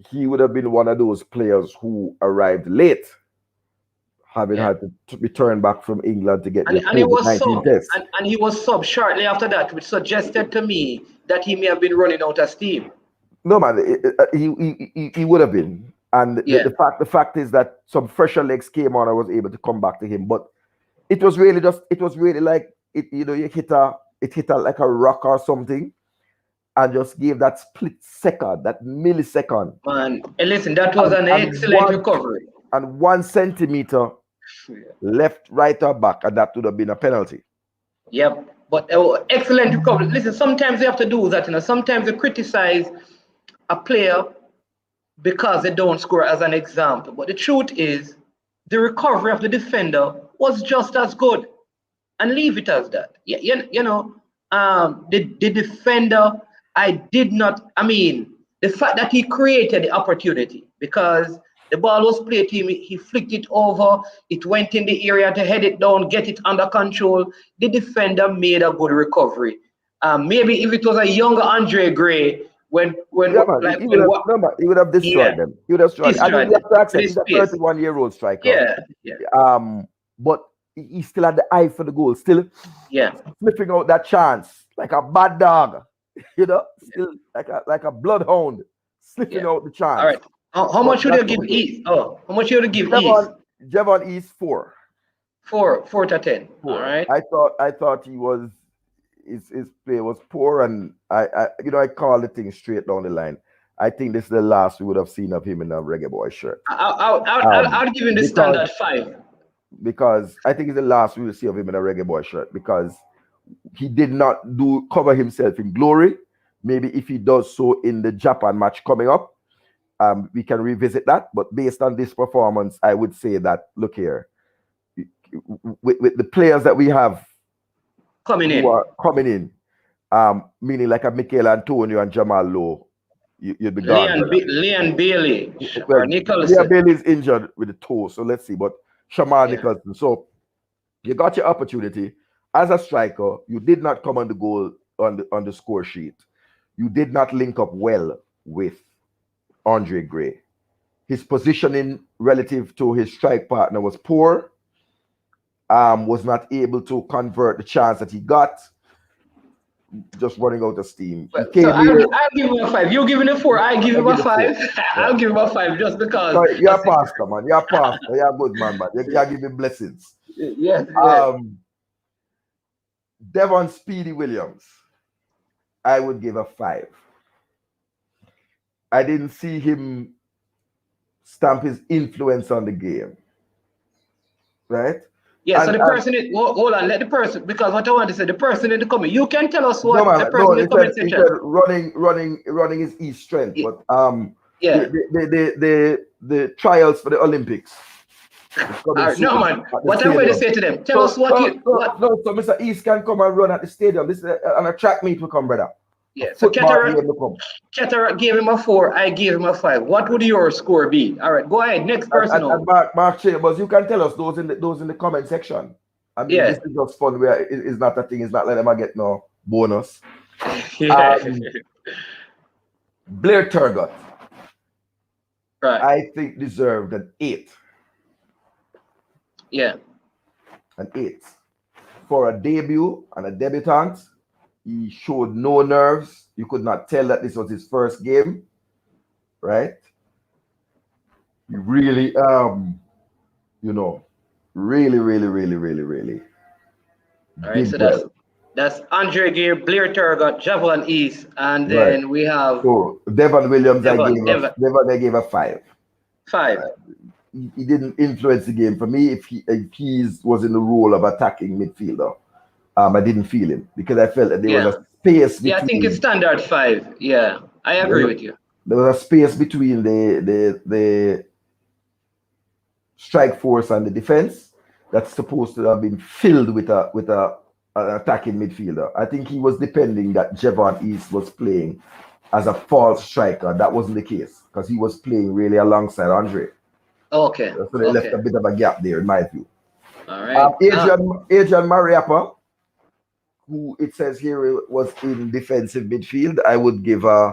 Speaker 4: he would have been one of those players who arrived late, having had to return back from England to get the COVID-19 test.
Speaker 1: And he was subbed shortly after that, which suggested to me that he may have been running out of steam.
Speaker 4: No, man, he would have been. And the fact is that some fresher legs came on and was able to come back to him. But it was really like it hit like a rock or something, and just gave that split second, that millisecond.
Speaker 1: Man, and listen, that was an excellent recovery.
Speaker 4: And 1 centimeter left, right, or back, and that would have been a penalty.
Speaker 1: Yep, but excellent recovery. Listen, sometimes you have to do that. Sometimes you criticize a player because they don't score, as an example. But the truth is, the recovery of the defender was just as good, and leave it as that. The defender, the fact that he created the opportunity, because the ball was played to him, he flicked it over, it went in the area to head it down, get it under control. The defender made a good recovery. Maybe if it was a younger Andre Gray, he would have destroyed them. He would have destroyed. I mean, you have to accept he's a 31-year-old striker. Yeah. But he still had the eye for the goal, still flipping out that chance like a bad dog, still like a bloodhound, slipping out the chance. All right. How much should you give East? How much should you give East?
Speaker 4: Jevon East 4.
Speaker 1: 4 to 10.
Speaker 4: 4.
Speaker 1: All right.
Speaker 4: I thought he was his play was poor, and I call the thing straight down the line. I think this is the last we would have seen of him in a Reggae Boyz shirt.
Speaker 1: I'll give him the standard 5.
Speaker 4: Because I think it's the last we will see of him in a Reggae Boyz shirt, because he did not cover himself in glory. Maybe if he does so in the Japan match coming up, we can revisit that. But based on this performance, I would say that, look here, with the players that we have coming in, meaning like a Mikel Antonio and Jamal Lowe, you'd be gone.
Speaker 1: Leon Bailey or Nicholson.
Speaker 4: Leon Bailey is injured with the toe, so let's see. But Shamar Nicholson. So you got your opportunity as a striker. You did not come on the goal on the score sheet. you did not link up well with Andre Gray. His positioning relative to his strike partner was poor. Was not able to convert the chance that he got. Just running out of steam.
Speaker 1: So I'll give him a 5. You give him a 4. I give him a 5. I'll give him a 5 just because.
Speaker 4: Sorry, you're a pastor, man. You're a pastor. You're a good man, man. You give him blessings.
Speaker 1: Yes.
Speaker 4: Devon Speedy Williams, I would give a 5. I didn't see him stamp his influence on the game. Right?
Speaker 1: Yeah, so the person is, hold on, let the person, because what I want to say, the person in the comment, you can tell us what the person in the comment section.
Speaker 4: He said running is his strength, but the trials for the Olympics.
Speaker 1: No man, what I'm going to say to them, tell us what you.
Speaker 4: No, so Mr. East can come and run at the stadium. This is on a track meet will come, brother.
Speaker 1: Yeah, so Katarock gave him a 4, I gave him a 5. What would your score be? All right, go ahead. Next person.
Speaker 4: And Mark Chambers, you can tell us those in the comment section. I mean, this is just fun. Where it's not a thing. It's not letting them get no bonus. Blair Turgott,
Speaker 1: right?
Speaker 4: I think deserved an 8.
Speaker 1: Yeah,
Speaker 4: an 8 for a debut and a debutant. He showed no nerves. You could not tell that this was his first game, right? He really, really.
Speaker 1: All right, so that's Andre Gear, Blair Turgott, Javon East, and then we have.
Speaker 4: So Devon Williams, I gave a 5.
Speaker 1: 5.
Speaker 4: He didn't influence the game for me. If he was in the role of attacking midfielder. I didn't feel him because I felt that there was a space between.
Speaker 1: Yeah, I think it's standard 5. Yeah, I agree with you.
Speaker 4: There was a space between the strike force and the defense that's supposed to have been filled with an attacking midfielder. I think he was depending that Javon East was playing as a false striker. That wasn't the case because he was playing really alongside Andre.
Speaker 1: Okay.
Speaker 4: So they left a bit of a gap there, in my view.
Speaker 1: All right.
Speaker 4: Adrian Mariappa, who it says here was in defensive midfield, I would give a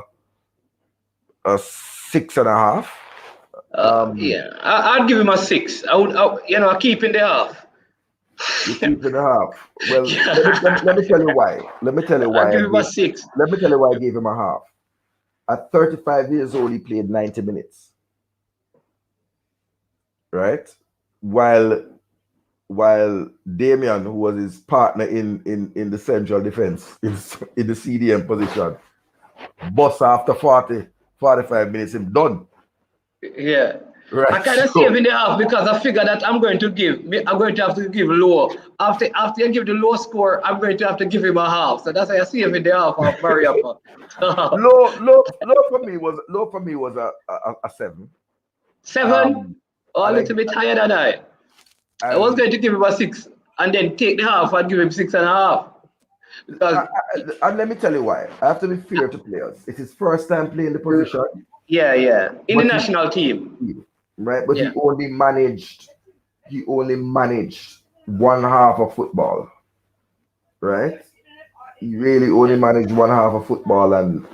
Speaker 4: 6.5.
Speaker 1: I'd give him a 6. I keep in the half.
Speaker 4: You keep in the half. Well, let me tell you why.
Speaker 1: I'd give him a 6.
Speaker 4: Let me tell you why I gave him a half. At 35 years old, he played 90 minutes. Right? While Damian, who was his partner in the central defense, in the CDM position, bust after 45 minutes, him done.
Speaker 1: Yeah.
Speaker 4: Right.
Speaker 1: I kind of save in the half because I figure that I'm going to have to give low. After I give the low score, I'm going to have to give him a half. So that's why I save in the half of Mariappa.
Speaker 4: low for me was a 7.
Speaker 1: 7? A little bit higher than I. I was going to give him a 6 and then take the half and give him 6.5. Because
Speaker 4: and let me tell you why. I have to be fair to players. It's his first time playing the position.
Speaker 1: Yeah. In the national team.
Speaker 4: Right? But he only managed one half of football. Right? He really only managed one half of football and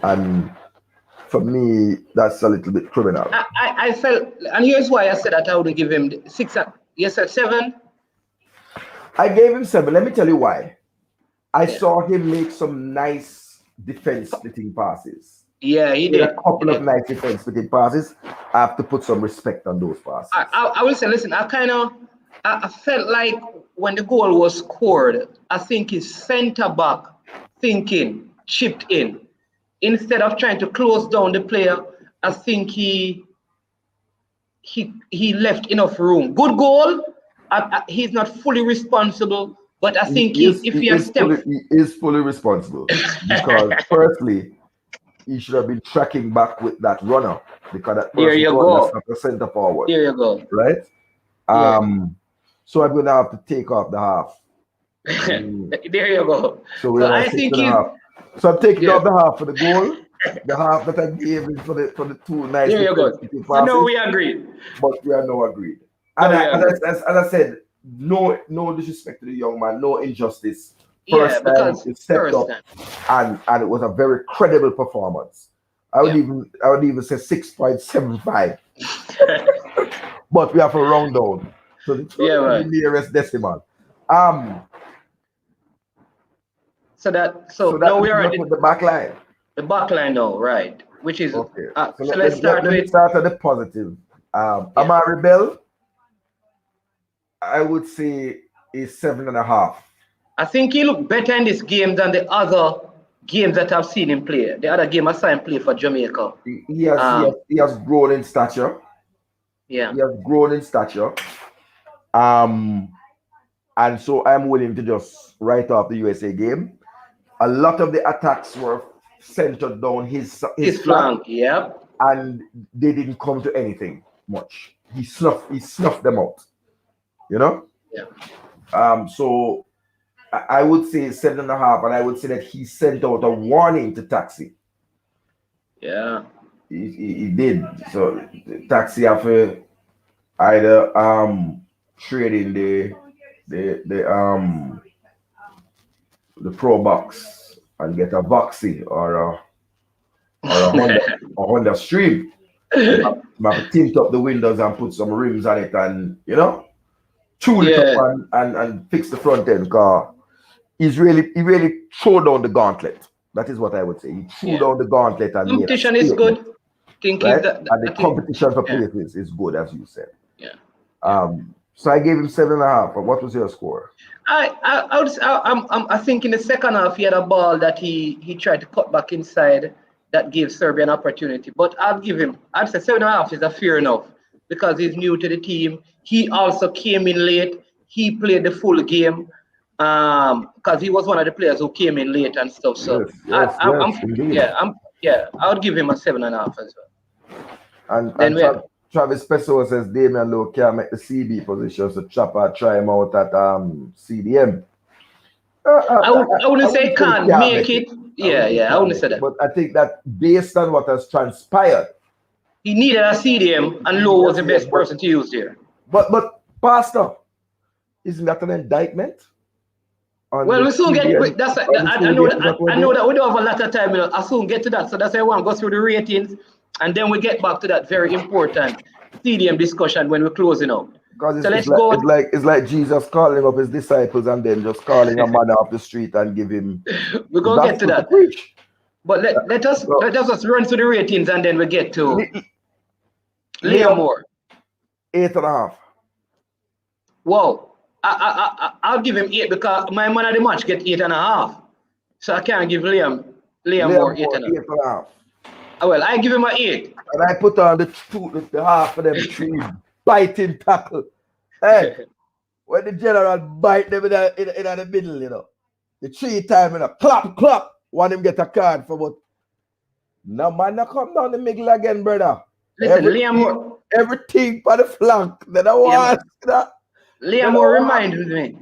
Speaker 4: for me, that's a little bit criminal.
Speaker 1: I felt, and here's why I said that I would give him 6. You said 7?
Speaker 4: I gave him 7. Let me tell you why. I saw him make some nice defense splitting passes.
Speaker 1: Yeah, he did.
Speaker 4: A couple of nice defense splitting passes. I have to put some respect on those passes.
Speaker 1: I will say, listen, I felt like when the goal was scored, I think his centre back thinking chipped in. Instead of trying to close down the player, I think he left enough room. Good goal. He's not fully responsible, but I think he
Speaker 4: is fully responsible because firstly, he should have been tracking back with that runner because that person was not the center forward.
Speaker 1: There you go.
Speaker 4: Right? So I'm gonna have to take off the half.
Speaker 1: There you go.
Speaker 4: So I think so I'm taking off the half for the goal, the half that I gave him for the 2 nice.
Speaker 1: There you go. So no, we agreed.
Speaker 4: But we are no agreed. And as I said, no disrespect to the young man, no injustice
Speaker 1: Yeah,
Speaker 4: First time
Speaker 1: because
Speaker 4: he stepped
Speaker 1: first
Speaker 4: up,
Speaker 1: time.
Speaker 4: and it was a very credible performance. I would even say 6.75. But we have a round down to
Speaker 1: Yeah,
Speaker 4: the
Speaker 1: man.
Speaker 4: nearest decimal.
Speaker 1: So
Speaker 4: So that
Speaker 1: now we
Speaker 4: leaves
Speaker 1: are at
Speaker 4: us with the back line.
Speaker 1: the back line now, right? Which is
Speaker 4: Okay. So
Speaker 1: so let's start
Speaker 4: let me
Speaker 1: with
Speaker 4: start at the positive. Amari Bell, I would say is 7.5.
Speaker 1: I think he looked better in this game than the other games that I've seen him play. The other game I saw him play for Jamaica.
Speaker 4: He has grown in stature.
Speaker 1: Yeah.
Speaker 4: He has grown in stature. And so I'm willing to just write off the USA game. A lot of the attacks were centered down his
Speaker 1: flank, yeah.
Speaker 4: and they didn't come to anything much. He snuffed them out. You know?
Speaker 1: Yeah.
Speaker 4: So I would say 7.5, and I would say that he sent out a warning to Taxi.
Speaker 1: Yeah.
Speaker 4: He did. So Taxi have to either trade in the Pro Box and get a Boxy or a Honda Stream. Might tint up the windows and put some rims on it, and tune it up and fix the front end car. He really threw down the gauntlet. That is what I would say. He threw down the gauntlet and
Speaker 1: competition is good.
Speaker 4: Right? And the competition for places is good, as you said.
Speaker 1: Yeah.
Speaker 4: So I gave him 7.5. But what was your score?
Speaker 1: I think in the second half he had a ball that he tried to cut back inside that gave Serbia an opportunity. But I'd say 7.5 is a fair enough because he's new to the team. He also came in late. He played the full game because he was one of the players who came in late and stuff. So I would give him a 7.5 as well.
Speaker 4: And Travis Peso says Damian Lowe can't make the CB position, so Chopper try him out at CDM.
Speaker 1: I wouldn't say can't make it. I wouldn't say that.
Speaker 4: But I think that based on what has transpired,
Speaker 1: he needed a CDM, and Lowe was the best person to use there.
Speaker 4: But Pastor, isn't that an indictment?
Speaker 1: Well, we soon get. I know that we don't have a lot of time. I soon get to that. So that's why I want to go through the ratings, and then we get back to that very important CDM discussion when we're closing out.
Speaker 4: Because it's like Jesus calling up his disciples and then just calling a man off the street and give him.
Speaker 1: We're gonna get to that. But let us just run through the ratings and then we get to Liam Moore.
Speaker 4: 8.5.
Speaker 1: Wow. I'll give him 8 because my man of the match get 8.5. So I can't give Liam Moore 8.5. Well, I give him an 8.
Speaker 4: And I put on the half of them 3 biting tackle. Hey, when the general bite them in the middle, the 3 time, clap, want him get a card for what? No man, not come down the middle again, brother.
Speaker 1: Listen, Liam Moore.
Speaker 4: Everything for the flank. Then I want that.
Speaker 1: Liam Moore reminds me.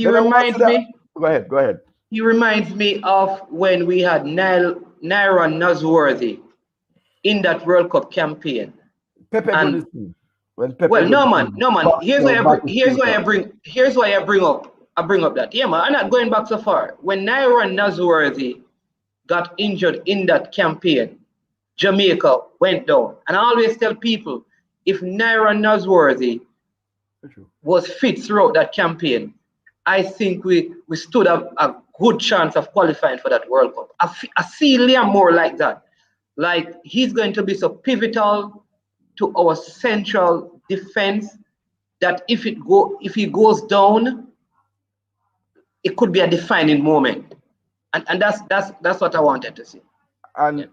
Speaker 4: Go ahead.
Speaker 1: He reminds me of when we had Naira Nosworthy in that World Cup campaign.
Speaker 4: Pepe
Speaker 1: no man. Here's why I bring up that. Yeah, man, I'm not going back so far. When Naira Nosworthy got injured in that campaign, Jamaica went down. And I always tell people, if Naira Nosworthy was fit throughout that campaign, I think we stood up a good chance of qualifying for that World Cup. I see Liam Moore like that. Like he's going to be so pivotal to our central defense that if he goes down, it could be a defining moment. And that's what I wanted to see.
Speaker 4: And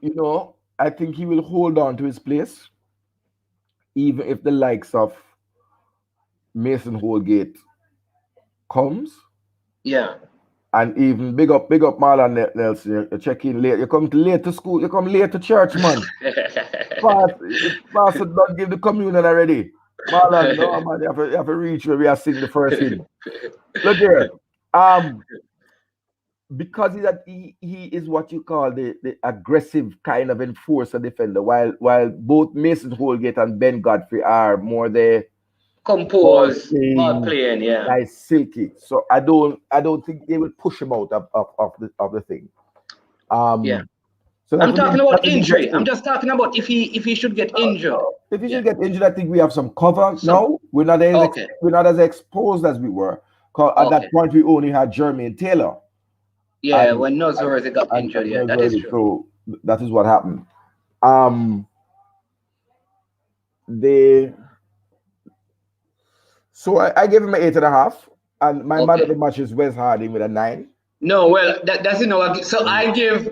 Speaker 4: I think he will hold on to his place, even if the likes of Mason Holgate comes.
Speaker 1: Yeah.
Speaker 4: And even big up Marlon Nelson. You check in late. You come late to school. You come late to church, man. Pastor don't give the communion already. Marlon, no man, you have to reach where we are singing the first hymn. Look here. Because he is what you call the aggressive kind of enforcer defender, while both Mason Holgate and Ben Godfrey are more the ball
Speaker 1: Compose, ball
Speaker 4: playing,
Speaker 1: playing, yeah.
Speaker 4: like silky. So I don't think they will push him out of the thing.
Speaker 1: Yeah.
Speaker 4: So
Speaker 1: I'm talking about
Speaker 4: that will be
Speaker 1: injury. I'm
Speaker 4: interesting.
Speaker 1: just talking about if he should get injured.
Speaker 4: If he
Speaker 1: Yeah.
Speaker 4: should get injured, I think we have some cover
Speaker 1: So
Speaker 4: now.
Speaker 1: okay.
Speaker 4: We're not as exposed as we were. 'Cause at that
Speaker 1: Okay.
Speaker 4: point, we only had Jermaine Taylor
Speaker 1: Yeah,
Speaker 4: and
Speaker 1: when Nosworthy got injured, yeah, that is true.
Speaker 4: so that is what happened. Um, they so I gave him an 8.5, and my man of
Speaker 1: Okay.
Speaker 4: the match is Wes Harding with a 9.
Speaker 1: No, well, that's so I give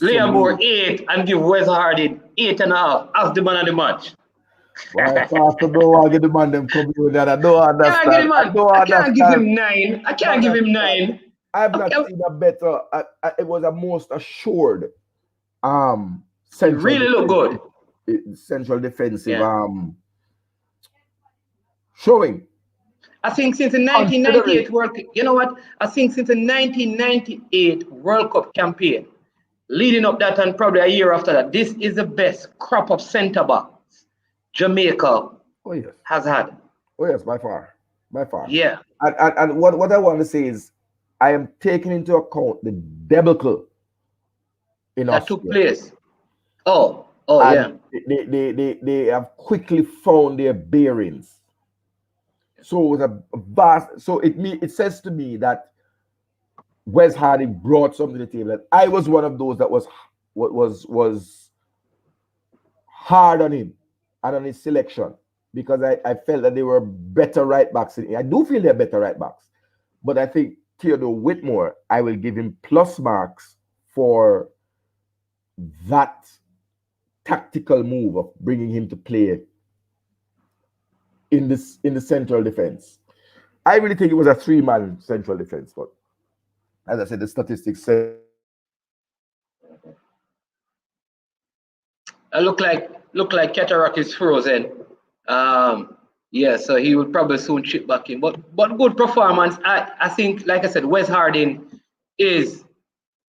Speaker 1: Liam Moore
Speaker 4: Absolutely.
Speaker 1: 8 and give Wes Hardy 8.5 as the man of the match.
Speaker 4: Well, Pastor, don't get the man them come with that. I don't
Speaker 1: Can't get
Speaker 4: understand.
Speaker 1: him,
Speaker 4: I
Speaker 1: man.
Speaker 4: don't
Speaker 1: I can't give
Speaker 4: understand.
Speaker 1: him 9. I can't give him
Speaker 4: Understand.
Speaker 1: 9.
Speaker 4: I've not
Speaker 1: Okay.
Speaker 4: seen a better. It was a most assured
Speaker 1: He
Speaker 4: central
Speaker 1: really look good.
Speaker 4: defensive
Speaker 1: Yeah.
Speaker 4: showing.
Speaker 1: I think since the
Speaker 4: Considering
Speaker 1: 1998 World Cup, you know what? I think since the 1998 World Cup campaign, leading up that and probably a year after that, this is the best crop of centre backs Jamaica
Speaker 4: oh yes,
Speaker 1: has had.
Speaker 4: by far, by far.
Speaker 1: Yeah,
Speaker 4: And what I want to say is, I am taking into account the debacle in
Speaker 1: that took
Speaker 4: Austria,
Speaker 1: place. Oh,
Speaker 4: and
Speaker 1: yeah.
Speaker 4: they have quickly found their bearings. So it was a vast. So it says to me that Wes Harding brought something to the table. And I was one of those that was hard on him and on his selection, because I felt that they were better right backs. I do feel they're better right backs, but I think Theodore Whitmore, I will give him plus marks for that tactical move of bringing him to play in the central defense. I really think it was a 3-man central defense, but as I said, the statistics say
Speaker 1: Look like Katarock is frozen. Yeah, so he will probably soon chip back in. But good performance. I think, like I said, Wes Harding is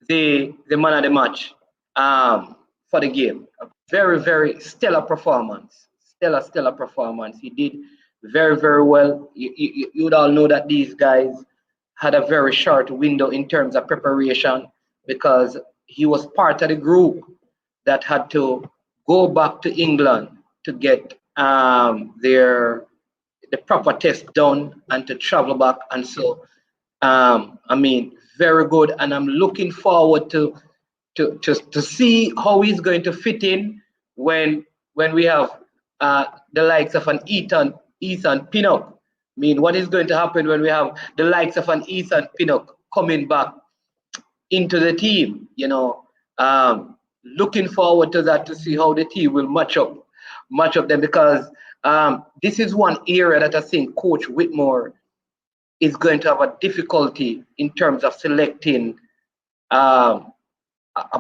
Speaker 1: the man of the match for the game. A very, very stellar performance. Stellar performance. He did very, very well. You would all know that these guys had a very short window in terms of preparation, because he was part of the group that had to go back to England to get the proper test done and to travel back. And so, I mean, very good. And I'm looking forward to see how he's going to fit in when we have the likes of an Ethan Pinnock. I mean, what is going to happen when we have the likes of an Ethan Pinnock coming back into the team? Looking forward to that, to see how the team will match up them, because this is one area that I think Coach Whitmore is going to have a difficulty in terms of selecting a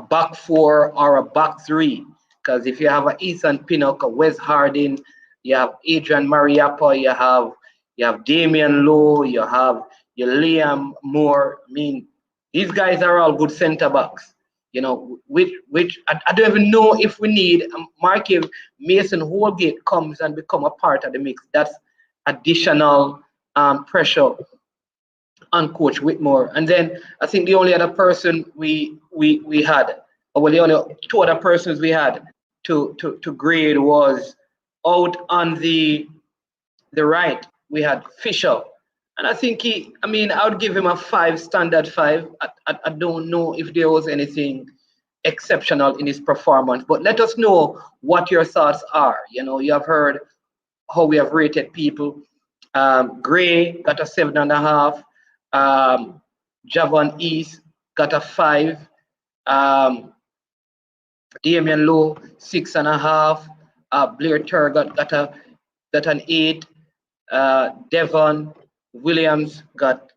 Speaker 1: back 4 or a back 3. Because if you have an Ethan Pinnock, a Wes Harding, you have Adrian Mariappa, you have Damian Lowe, you have your Liam Moore. I mean, these guys are all good centre backs. Which I don't even know if we need Mark Mason Holgate comes and become a part of the mix. That's additional pressure on Coach Whitmore. And then I think the only other person we had, or well, the only 2 other persons we had to grade was out on the right. We had Fisher. And I think I would give him a 5, standard 5. I don't know if there was anything exceptional in his performance, but let us know what your thoughts are. You have heard how we have rated people. Gray got a 7.5. Javon East got a 5. Damian Lowe 6.5. Blair Turgot got an 8. Devon Williams got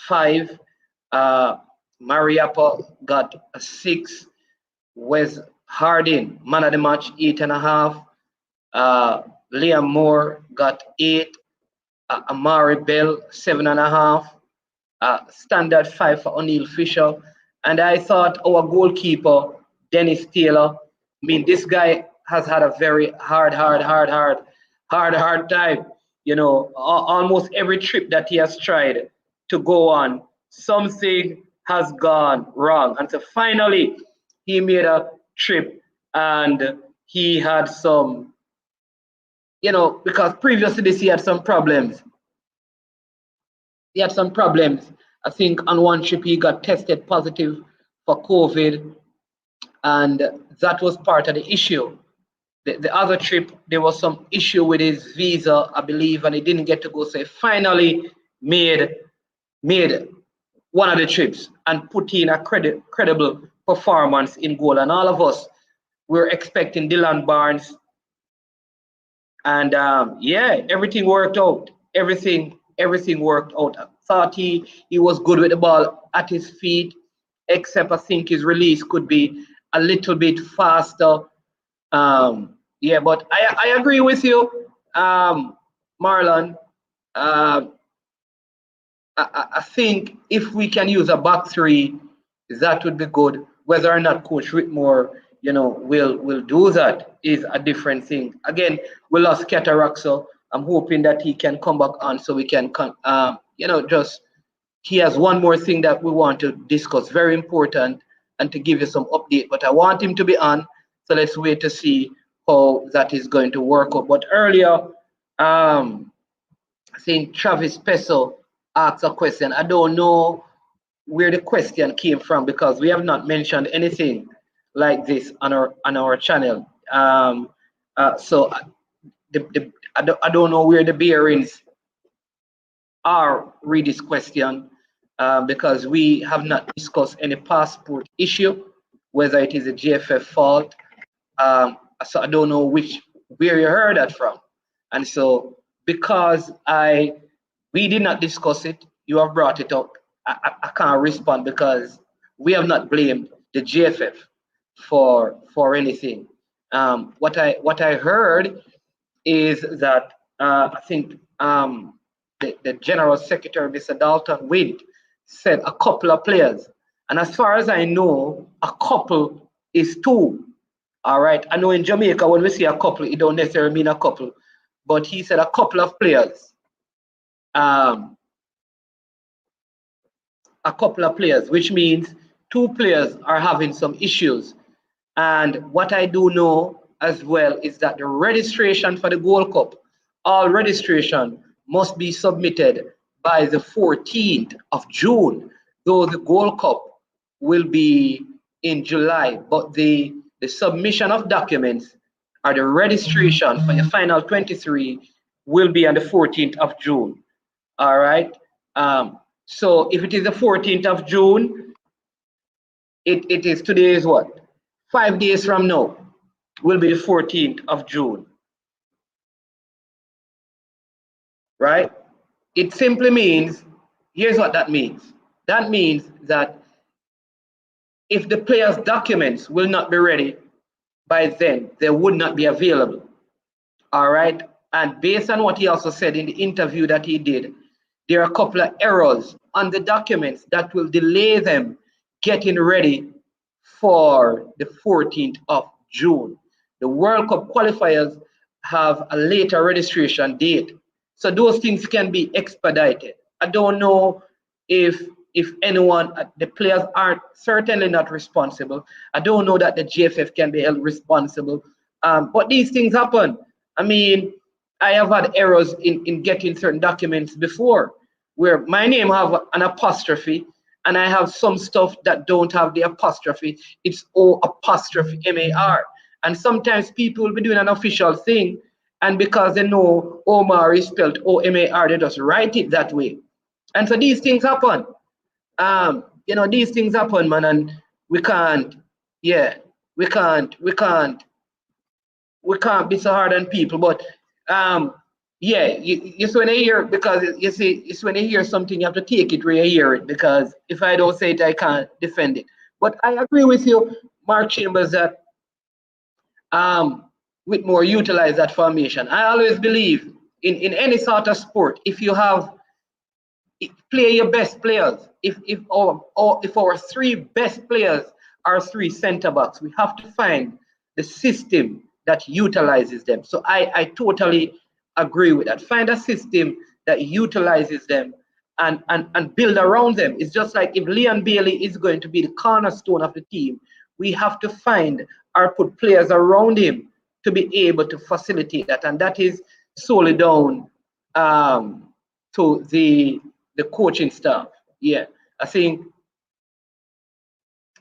Speaker 1: 5. Mariappa got a 6. Wes Harding, man of the match, 8.5. Liam Moore got 8. Amari Bell, 7.5. Standard 5 for O'Neill Fisher. And I thought our goalkeeper, Dennis Taylor, this guy has had a very hard hard time. Almost every trip that he has tried to go on, something has gone wrong. And so finally, he made a trip and he had some, because previous to this, he had some problems. He had some problems. I think on one trip, he got tested positive for COVID, and that was part of the issue. The other trip, there was some issue with his visa, I believe, and he didn't get to go. So he finally made one of the trips and put in a credible performance in goal. And all of us were expecting Dylan Barnes. And everything worked out. Everything worked out. I thought he was good with the ball at his feet, except I think his release could be a little bit faster. But I agree with you, Marlon. I think if we can use a back three, that would be good. Whether or not Coach Whitmore, will do that is a different thing. Again, we lost Katarock, so I'm hoping that he can come back on so we can, he has one more thing that we want to discuss, very important, and to give you some update. But I want him to be on, so let's wait to see how that is going to work out. But earlier, I think Travis Peso asked a question. I don't know where the question came from because we have not mentioned anything like this on our channel. So I don't know where the bearings are with this question because we have not discussed any passport issue, whether it is a GFF fault. So I don't know where you heard that from. And so because we did not discuss it, you have brought it up. I can't respond because we have not blamed the GFF for anything. What I heard is that I think the General Secretary, Mr. Dalton Wind, said a couple of players. And as far as I know, a couple is two. All right. I know in Jamaica, when we say a couple, it don't necessarily mean a couple. But he said a couple of players. A couple of players, which means two players are having some issues. And what I do know as well is that the registration for the Gold Cup, all registration must be submitted by the 14th of June, though the Gold Cup will be in July. But the submission of documents or the registration for your final 23 will be on the 14th of June. All right. So if it is the 14th of June, it is today is what? 5 days from now will be the 14th of June. Right? It simply means, here's what that means. That means that if the player's documents will not be ready by then, they would not be available. All right? And based on what he also said in the interview that he did, there are a couple of errors on the documents that will delay them getting ready for the 14th of June. The World Cup qualifiers have a later registration date. So those things can be expedited. I don't know if anyone, the players are certainly not responsible. I don't know that the GFF can be held responsible. But these things happen. I mean, I have had errors in getting certain documents before where my name have an apostrophe and I have some stuff that don't have the apostrophe. It's O apostrophe M-A-R. And sometimes people will be doing an official thing and because they know Omar is spelled O-M-A-R, they just write it that way. And so these things happen. These things happen, man, and we can't be so hard on people. But it's when I hear, because you see, it's when I hear something, you have to take it where you hear it, because if I don't say it, I can't defend it. But I agree with you, Mark Chambers, that Whitmore utilize that formation. I always believe in any sort of sport, if you have play your best players. If our three best players are three center backs, we have to find the system that utilizes them. So I totally agree with that. Find a system that utilizes them and build around them. It's just like if Leon Bailey is going to be the cornerstone of the team, we have to find or put players around him to be able to facilitate that. And that is solely down to the coaching staff. Yeah, I think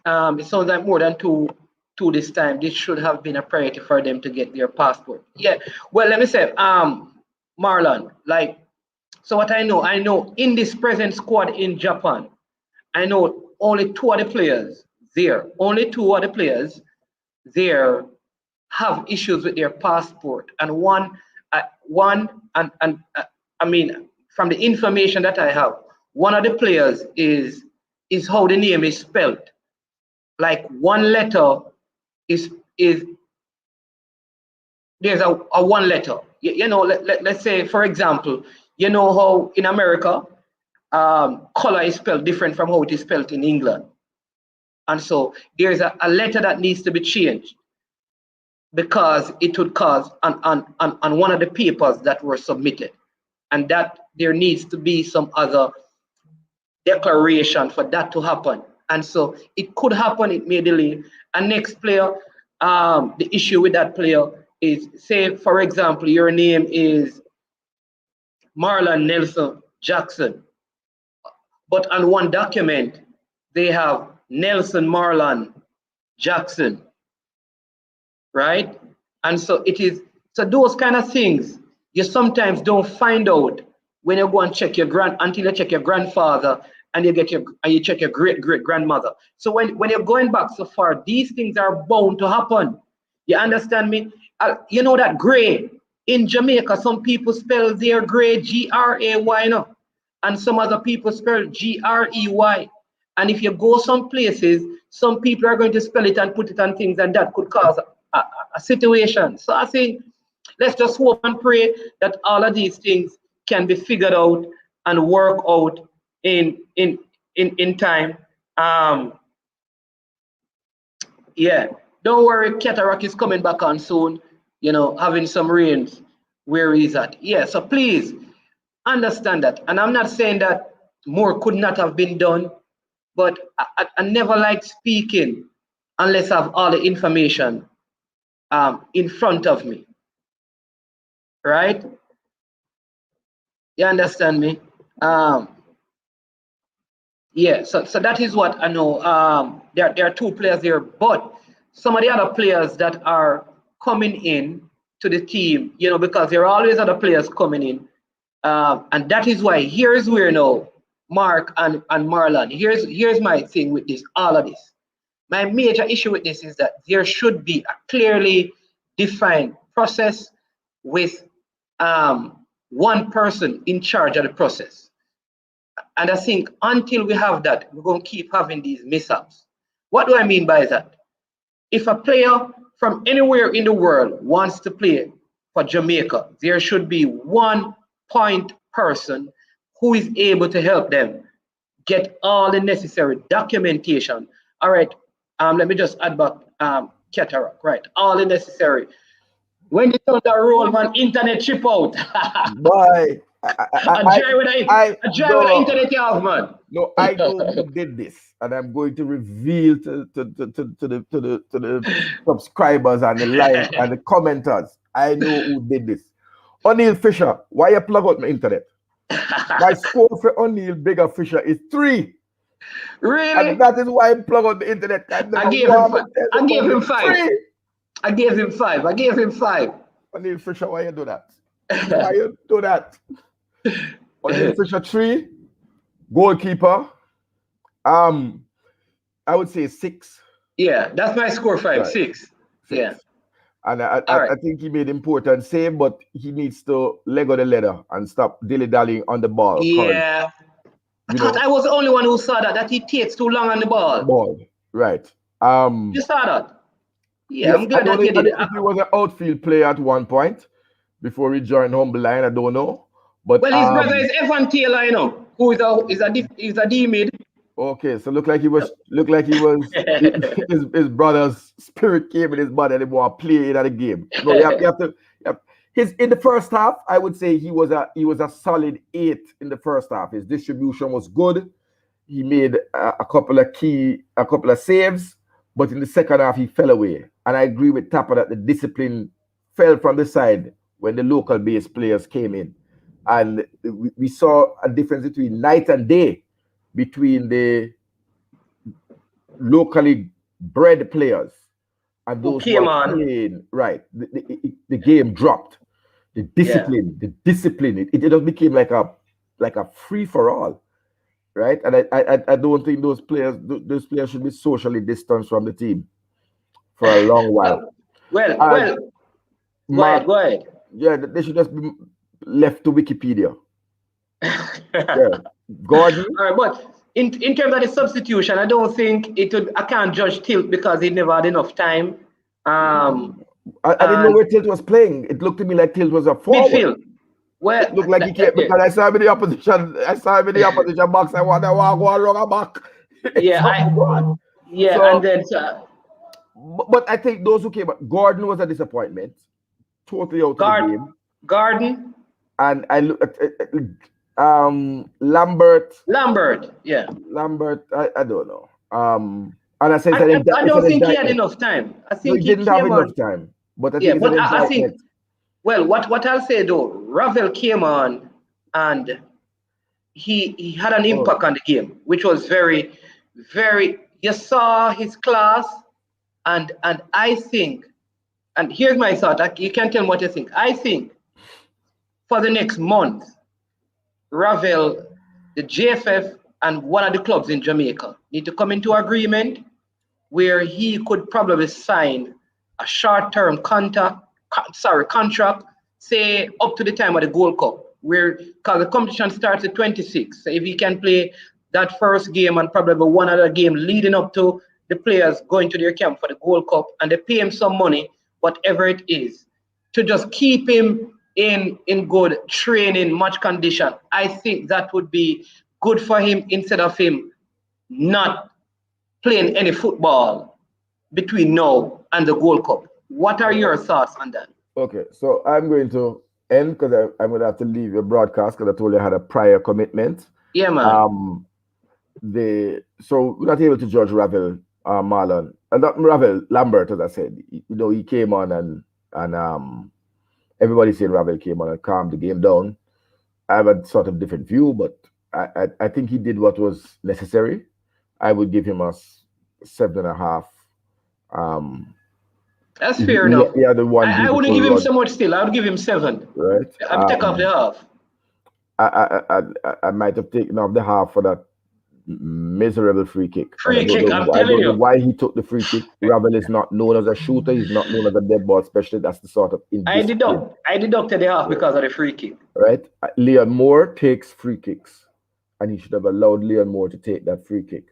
Speaker 1: it sounds like more than two this time. This should have been a priority for them to get their passport. Yeah. Well, let me say, Marlon, like, so what I know in this present squad in Japan, I know only two of the players there have issues with their passport, and one, I mean, from the information that I have, one of the players is how the name is spelled. Like one letter is there's a one letter. You know, let's say, for example, you know how in America, color is spelled different from how it is spelled in England. And so there's a letter that needs to be changed because it would cause on one of the papers that were submitted, and that there needs to be some other declaration for that to happen. And so it could happen, it may delay. And next player, the issue with that player is, say, for example, your name is Marlon Nelson Jackson, but on one document, they have Nelson Marlon Jackson, right? And so it is, so those kind of things, you sometimes don't find out when you go and check until you check your grandfather and you check your great-great-grandmother. So when you're going back so far, these things are bound to happen. You understand me? You know that gray, in Jamaica, some people spell their gray Gray, no? And some other people spell Grey. And if you go some places, some people are going to spell it and put it on things, and that could cause a situation. So I think let's just hope and pray that all of these things can be figured out and work out in time. Yeah, don't worry, Katarock is coming back on soon, you know, having some rains where he's at. Yeah, so please understand that. And I'm not saying that more could not have been done, but I never like speaking unless I have all the information in front of me, right? You understand me? Yeah, so that is what I know. There are two players there, but some of the other players that are coming in to the team, you know, because there are always other players coming in. And that is why, here's where now, Mark and Marlon, here's my thing with this, all of this. My major issue with this is that there should be a clearly defined process with one person in charge of the process. And I think until we have that, we're going to keep having these mishaps. What do I mean by that? If a player from anywhere in the world wants to play for Jamaica, there should be one point person who is able to help them get all the necessary documentation. All right, let me just add back Katarock, right? All the necessary. When the thunder roll, man, internet chip out.
Speaker 4: Boy,
Speaker 1: I drive with the internet you have, man.
Speaker 4: No, I know who did this, and I'm going to reveal to the subscribers and the live and the commenters. I know who did this. O'Neil Fisher, why you plug out my internet? My score for O'Neil Bigger Fisher is 3.
Speaker 1: Really?
Speaker 4: And that is why I plug out the internet.
Speaker 1: I gave him 5. I gave him 5.
Speaker 4: O'Neil Fisher, why you do that? Why you do that? O'Neil Fisher 3. Goalkeeper. I would say 6.
Speaker 1: Yeah, that's my score 5, right. 6. Yeah.
Speaker 4: And I think he made important save, but he needs to leg of the leather and stop dilly-dallying on the ball.
Speaker 1: Yeah. I thought I was the only one who saw that he takes too long on the ball.
Speaker 4: Right.
Speaker 1: You saw that? Yeah, yes, I'm glad that you did it.
Speaker 4: If he was an outfield player at one point before he joined Humble Line, I don't know. But
Speaker 1: well, his brother is Evan Taylor, you know, who is a D mid.
Speaker 4: Okay, so look like he was his brother's spirit came in his body and he want to play in the game. No, you have in the first half, I would say he was a solid 8 in the first half. His distribution was good. He made a couple of saves, but in the second half he fell away. And I agree with Tapper that the discipline fell from the side when the local base players came in. And we saw a difference between night and day between the locally bred players and those who are playing. Right. The game dropped. The discipline, it just became like a free for all. Right. And I don't think those players should be socially distanced from the team for a long while.
Speaker 1: Mark, go ahead.
Speaker 4: Yeah, they should just be left to Wikipedia. Yeah. Gordon.
Speaker 1: All right, but in terms of the substitution, I don't think I can't judge Tilt because he never had enough time.
Speaker 4: I didn't know where Tilt was playing. It looked to me like Tilt was a forward.
Speaker 1: Midfield. Well,
Speaker 4: it looked like he came because I saw him in the opposition. Box. I want to go around a back. But I think those who came, Gordon was a disappointment. Totally out of the game.
Speaker 1: Gordon.
Speaker 4: And I look at Lambert.
Speaker 1: Yeah.
Speaker 4: Lambert, I don't know. And I said
Speaker 1: I don't think he had enough time. I think
Speaker 4: he didn't have enough time. But I think
Speaker 1: well, what I'll say though, Ravel came on and he had an impact on the game, which was very, very. You saw his class, and I think, and here's my thought. You can tell me what you think. I think for the next month, Ravel, the JFF, and one of the clubs in Jamaica need to come into agreement where he could probably sign a short-term contract, say up to the time of the Gold Cup, because the competition starts at 26. So if he can play that first game and probably one other game leading up to the players going to their camp for the Gold Cup, and they pay him some money, whatever it is, to just keep him in good training, match condition, I think that would be good for him instead of him not playing any football between now and the Gold Cup. What are your thoughts on that?
Speaker 4: Okay, so I'm going to end because I'm going to have to leave your broadcast because I told you I had a prior commitment.
Speaker 1: Yeah, man.
Speaker 4: So we're not able to judge Ravel Marlon. Not Ravel Lambert, as I said. He came on and everybody said Ravel came on and calmed the game down. I have a sort of different view, but I think he did what was necessary. I would give him a 7.5.
Speaker 1: That's fair enough.
Speaker 4: Yeah, the one.
Speaker 1: I wouldn't give him so much still. I would give him 7.
Speaker 4: Right.
Speaker 1: I'd take off the half.
Speaker 4: I might have taken off the half for that miserable free kick.
Speaker 1: I'm telling you.
Speaker 4: I don't know why he took the free kick. Ravel is not known as a shooter. He's not known as a dead ball specialist. That's the sort of.
Speaker 1: I deducted the half because of the free kick.
Speaker 4: Right. Leon Moore takes free kicks, and he should have allowed Leon Moore to take that free kick.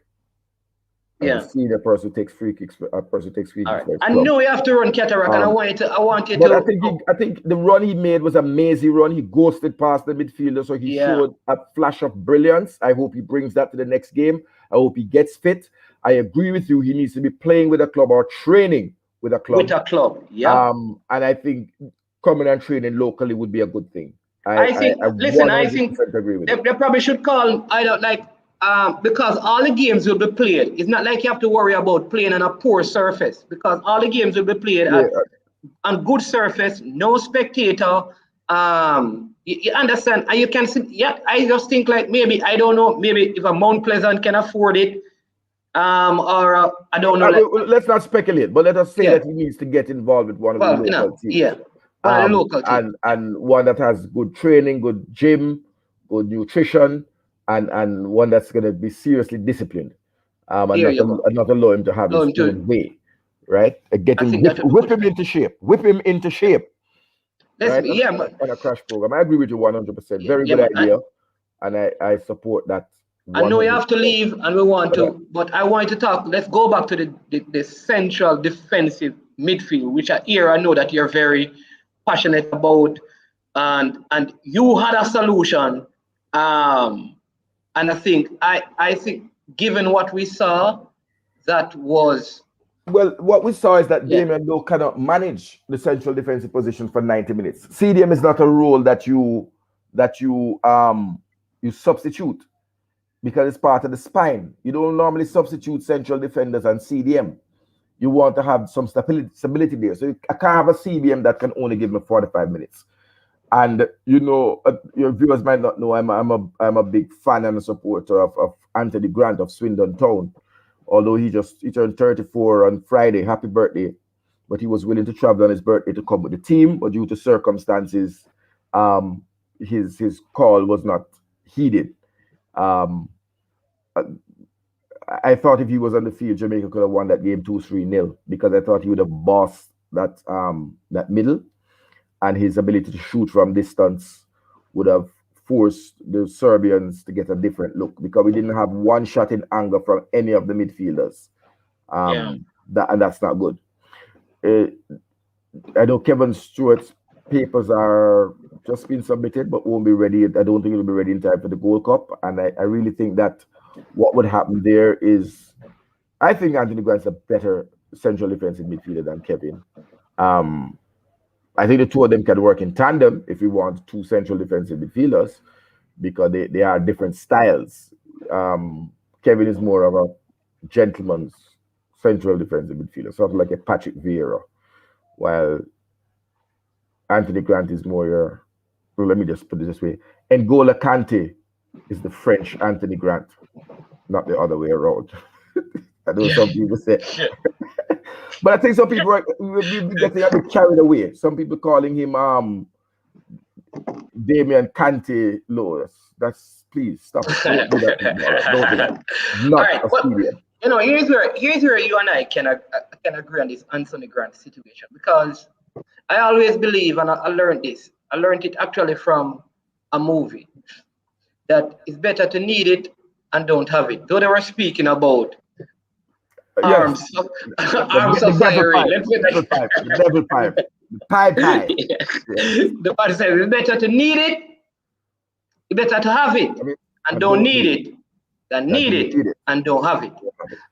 Speaker 1: Yeah.
Speaker 4: See the person who takes free kicks. A person who takes free kicks.
Speaker 1: Right. I know you have to run Katarock, and I want you
Speaker 4: but
Speaker 1: to.
Speaker 4: I think the run he made was a mazy run. He ghosted past the midfielder, so he showed a flash of brilliance. I hope he brings that to the next game. I hope he gets fit. I agree with you. He needs to be playing with a club or training with a club.
Speaker 1: Yeah.
Speaker 4: And I think coming and training locally would be a good thing.
Speaker 1: I think they probably should call because all the games will be played. It's not like you have to worry about playing on a poor surface because all the games will be played on good surface, no spectator. You understand? And you can see. Yeah, I just think maybe I don't know. Maybe if a Mount Pleasant can afford it, or I don't know.
Speaker 4: Let's not speculate, but let us say that he needs to get involved with one of the local teams.
Speaker 1: Yeah, one of the local teams,
Speaker 4: and one that has good training, good gym, good nutrition. And one that's going to be seriously disciplined, and not allow him to have his own way, right? Whip him into shape. On a crash program. I agree with you 100%. Very good idea, and I support that.
Speaker 1: I know you have to leave, and we want to, but I want to talk. Let's go back to the central defensive midfield, which I know that you're very passionate about, and you had a solution. And I think given what we saw, that was
Speaker 4: Well, what we saw is that
Speaker 1: Yeah.
Speaker 4: Damian Lowe cannot manage the central defensive position for 90 minutes. CDM is not a role that you substitute because it's part of the spine. You don't normally substitute central defenders and CDM. You want to have some stability there. So I can't have a CDM that can only give me 45 minutes. And your viewers might not know I'm a big fan and a supporter of Anthony Grant of Swindon Town. Although he turned 34 on Friday, happy birthday. But he was willing to travel on his birthday to come with the team, but due to circumstances, his call was not heeded. I thought if he was on the field, Jamaica could have won that game 2-3-0 because I thought he would have bossed that middle, and his ability to shoot from distance would have forced the Serbians to get a different look because we didn't have one shot in anger from any of the midfielders. That's not good. I know Kevin Stewart's papers are just been submitted, but won't be ready. I don't think it'll be ready in time for the Gold Cup. And I really think that what would happen there is, I think Anthony Grant's a better central defensive midfielder than Kevin. I think the two of them can work in tandem if we want two central defensive midfielders because they are different styles. Kevin is more of a gentleman's central defensive midfielder, sort of like a Patrick Vieira, while Anthony Grant is more let me just put it this way. N'Golo Kante is the French Anthony Grant, not the other way around. I know some people say. But I think some people are getting a bit carried away. Some people calling him Damian Kante Lewis. That's please stop. Don't do that. Don't do that. Not
Speaker 1: right, here's where you and I can agree on this Anthony Grant situation, because I always believe, and I learned this. I learned it actually from a movie, that it's better to need it and don't have it. Though they were speaking about arms of fire.
Speaker 4: The devil pipe. Pipe.
Speaker 1: The body says it's better to need it, it's better to have it and don't need it than need it and don't have it.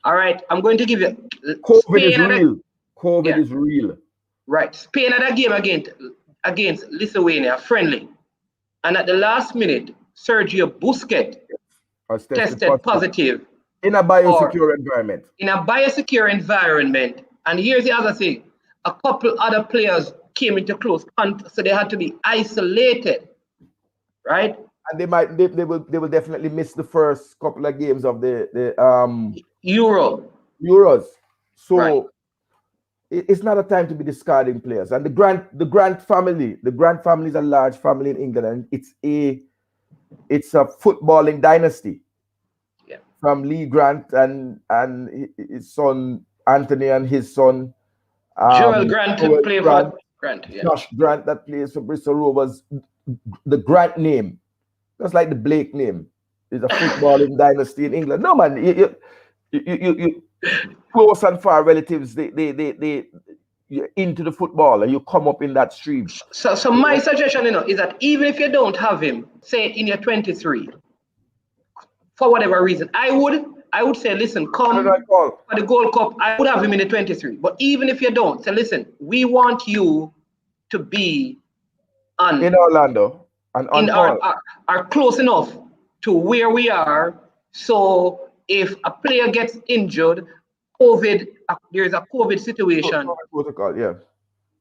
Speaker 1: All right, I'm going to give you
Speaker 4: COVID is real.
Speaker 1: Right, Spain had a game against Lithuania, friendly, and at the last minute, Sergio Busquets tested positive
Speaker 4: in a biosecure environment.
Speaker 1: In a biosecure environment, and here's the other thing: a couple other players came into close contact, so they had to be isolated, right?
Speaker 4: And they will definitely miss the first couple of games of the Euros. So. Right. It's not a time to be discarding players. And the Grant family is a large family in England, and it's a footballing dynasty.
Speaker 1: Yeah.
Speaker 4: From Lee Grant and his son Anthony and his son
Speaker 1: Joel Grant to play for Grant. Yeah.
Speaker 4: Josh Grant that plays for Bristol Rovers. The Grant name, just like the Blake name, is a footballing dynasty in England. No man, you close and far relatives, you're into the football and you come up in that stream.
Speaker 1: So my suggestion, is that even if you don't have him, say in your 23, for whatever reason, I would say, listen, come for the Gold Cup, I would have him in the 23. But even if you don't, say, listen, we want you to be
Speaker 4: in Orlando and
Speaker 1: are close enough to where we are. So if a player gets injured, there's a COVID situation.
Speaker 4: Protocol, yeah.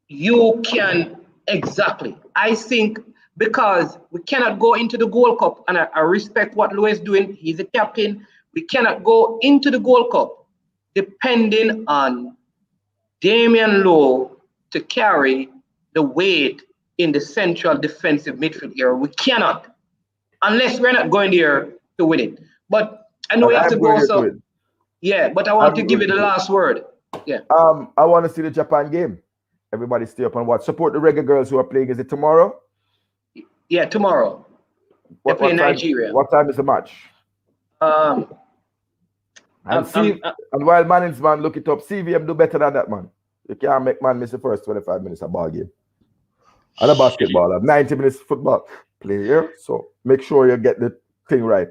Speaker 1: You can, exactly. I think because we cannot go into the Gold Cup, and I respect what Lou is doing, he's a captain. We cannot go into the Gold Cup depending on Damian Lowe to carry the weight in the central defensive midfield area. We cannot, unless we're not going there to win it. But I know we have to go, so yeah, but I want to give you the last word. Yeah.
Speaker 4: I want to see the Japan game. Everybody stay up and watch. Support the Reggae Girls who are playing. Is it tomorrow?
Speaker 1: Yeah, tomorrow. They're playing Nigeria.
Speaker 4: What time is the match? And while Manning's man look it up, CVM do better than that, man. You can't make man miss the first 25 minutes of ball game. And a basketball, 90 minutes football play here. So make sure you get the thing right.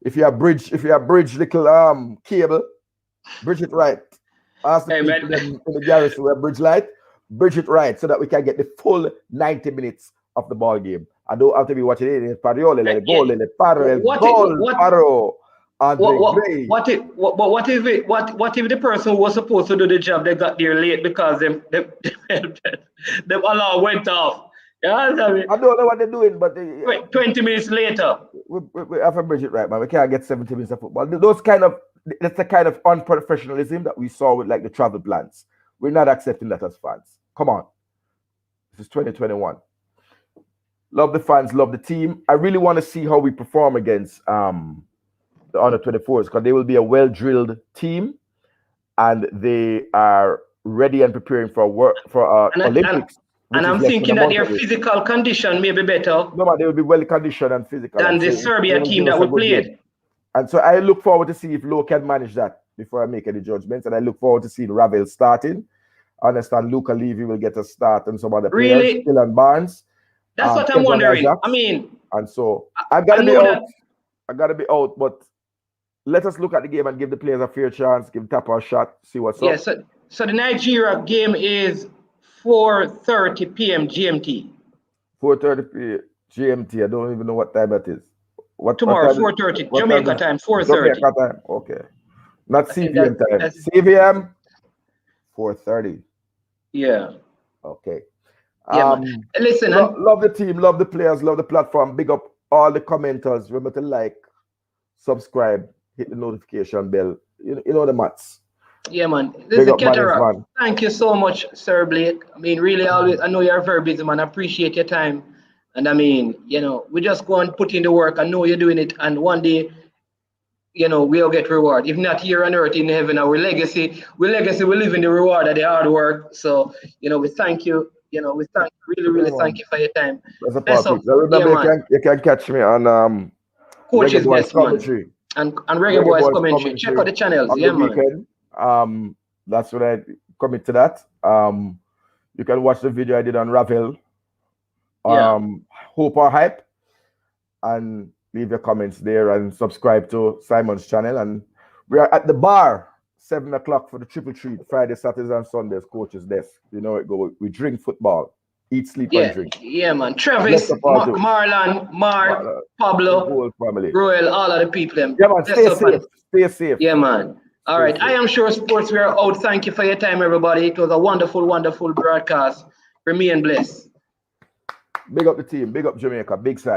Speaker 4: If you have bridge little cable, bridge it right. Ask the
Speaker 1: Hey,
Speaker 4: people
Speaker 1: man.
Speaker 4: in the garrison where bridge light, bridge it right so that we can get the full 90 minutes of the ball game. I don't have to be watching it. Pariole, let it go,
Speaker 1: Yeah.
Speaker 4: let it paro,
Speaker 1: What
Speaker 4: goal, paro, Andre Gray.
Speaker 1: what if the person who was supposed to do the job they got there late because them alarm went off? Yeah,
Speaker 4: I don't know what they're doing, but
Speaker 1: 20 minutes later.
Speaker 4: we have to bridge it right, man. We can't get 70 minutes of football. That's the kind of unprofessionalism that we saw with like the travel plans. We're not accepting that as fans. Come on. This is 2021. Love the fans, love the team. I really want to see how we perform against the under 24s because they will be a well-drilled team and they are ready and preparing for Olympics.
Speaker 1: And I'm thinking that their physical condition may be better.
Speaker 4: No, man, they will be well conditioned and physical
Speaker 1: than the Serbia team that we played.
Speaker 4: And so I look forward to see if Lowe can manage that before I make any judgments. And I look forward to seeing Ravel starting. I understand Luca Levy will get a start and some other players, Dylan Barnes.
Speaker 1: That's what I'm wondering. I mean,
Speaker 4: and so I gotta be out. I gotta be out, but let us look at the game and give the players a fair chance, give Tapa a shot, see what's up.
Speaker 1: So the Nigeria game is 4:30 p.m. GMT.
Speaker 4: 4:30 p.m. GMT. I don't even know what time that is.
Speaker 1: Tomorrow, 4:30. Jamaica time, 4:30.
Speaker 4: Jamaica time, okay. Not CVM time. CVM, 4:30.
Speaker 1: Yeah.
Speaker 4: Okay.
Speaker 1: Yeah, listen,
Speaker 4: love the team, love the players, love the platform. Big up all the commenters. Remember to like, subscribe, hit the notification bell. You know the mats.
Speaker 1: Yeah, man. This is Katarock. Thank you so much, Sir Blake. I mean, really, always. I know you're very busy, man. I appreciate your time. And I mean, we just go and put in the work. I know you're doing it. And one day, we'll get reward. If not here on earth, in heaven, our legacy. We live in the reward of the hard work. So, we thank you. We really thank you for your time.
Speaker 4: Remember, you can catch me on
Speaker 1: Coach's Best Man and Reggae Boyz commentary. Check out the channels. Yeah, man.
Speaker 4: That's when I commit to that. You can watch the video I did on Ravel. Hope or Hype, and leave your comments there and subscribe to Simon's channel. And we are at the bar 7 o'clock for the triple treat, Friday, Saturdays, and Sundays, Coach's Desk. You know it go. We drink football, eat, sleep, and drink.
Speaker 1: Yeah, man. Travis, Marlon, Mark, Pablo, Royal, all of the people.
Speaker 4: Yeah, man. Stay safe.
Speaker 1: Yeah, man. All right. I am sure sports. We are out. Thank you for your time, everybody. It was a wonderful, wonderful broadcast. Remain blessed.
Speaker 4: Big up the team. Big up Jamaica. Big side.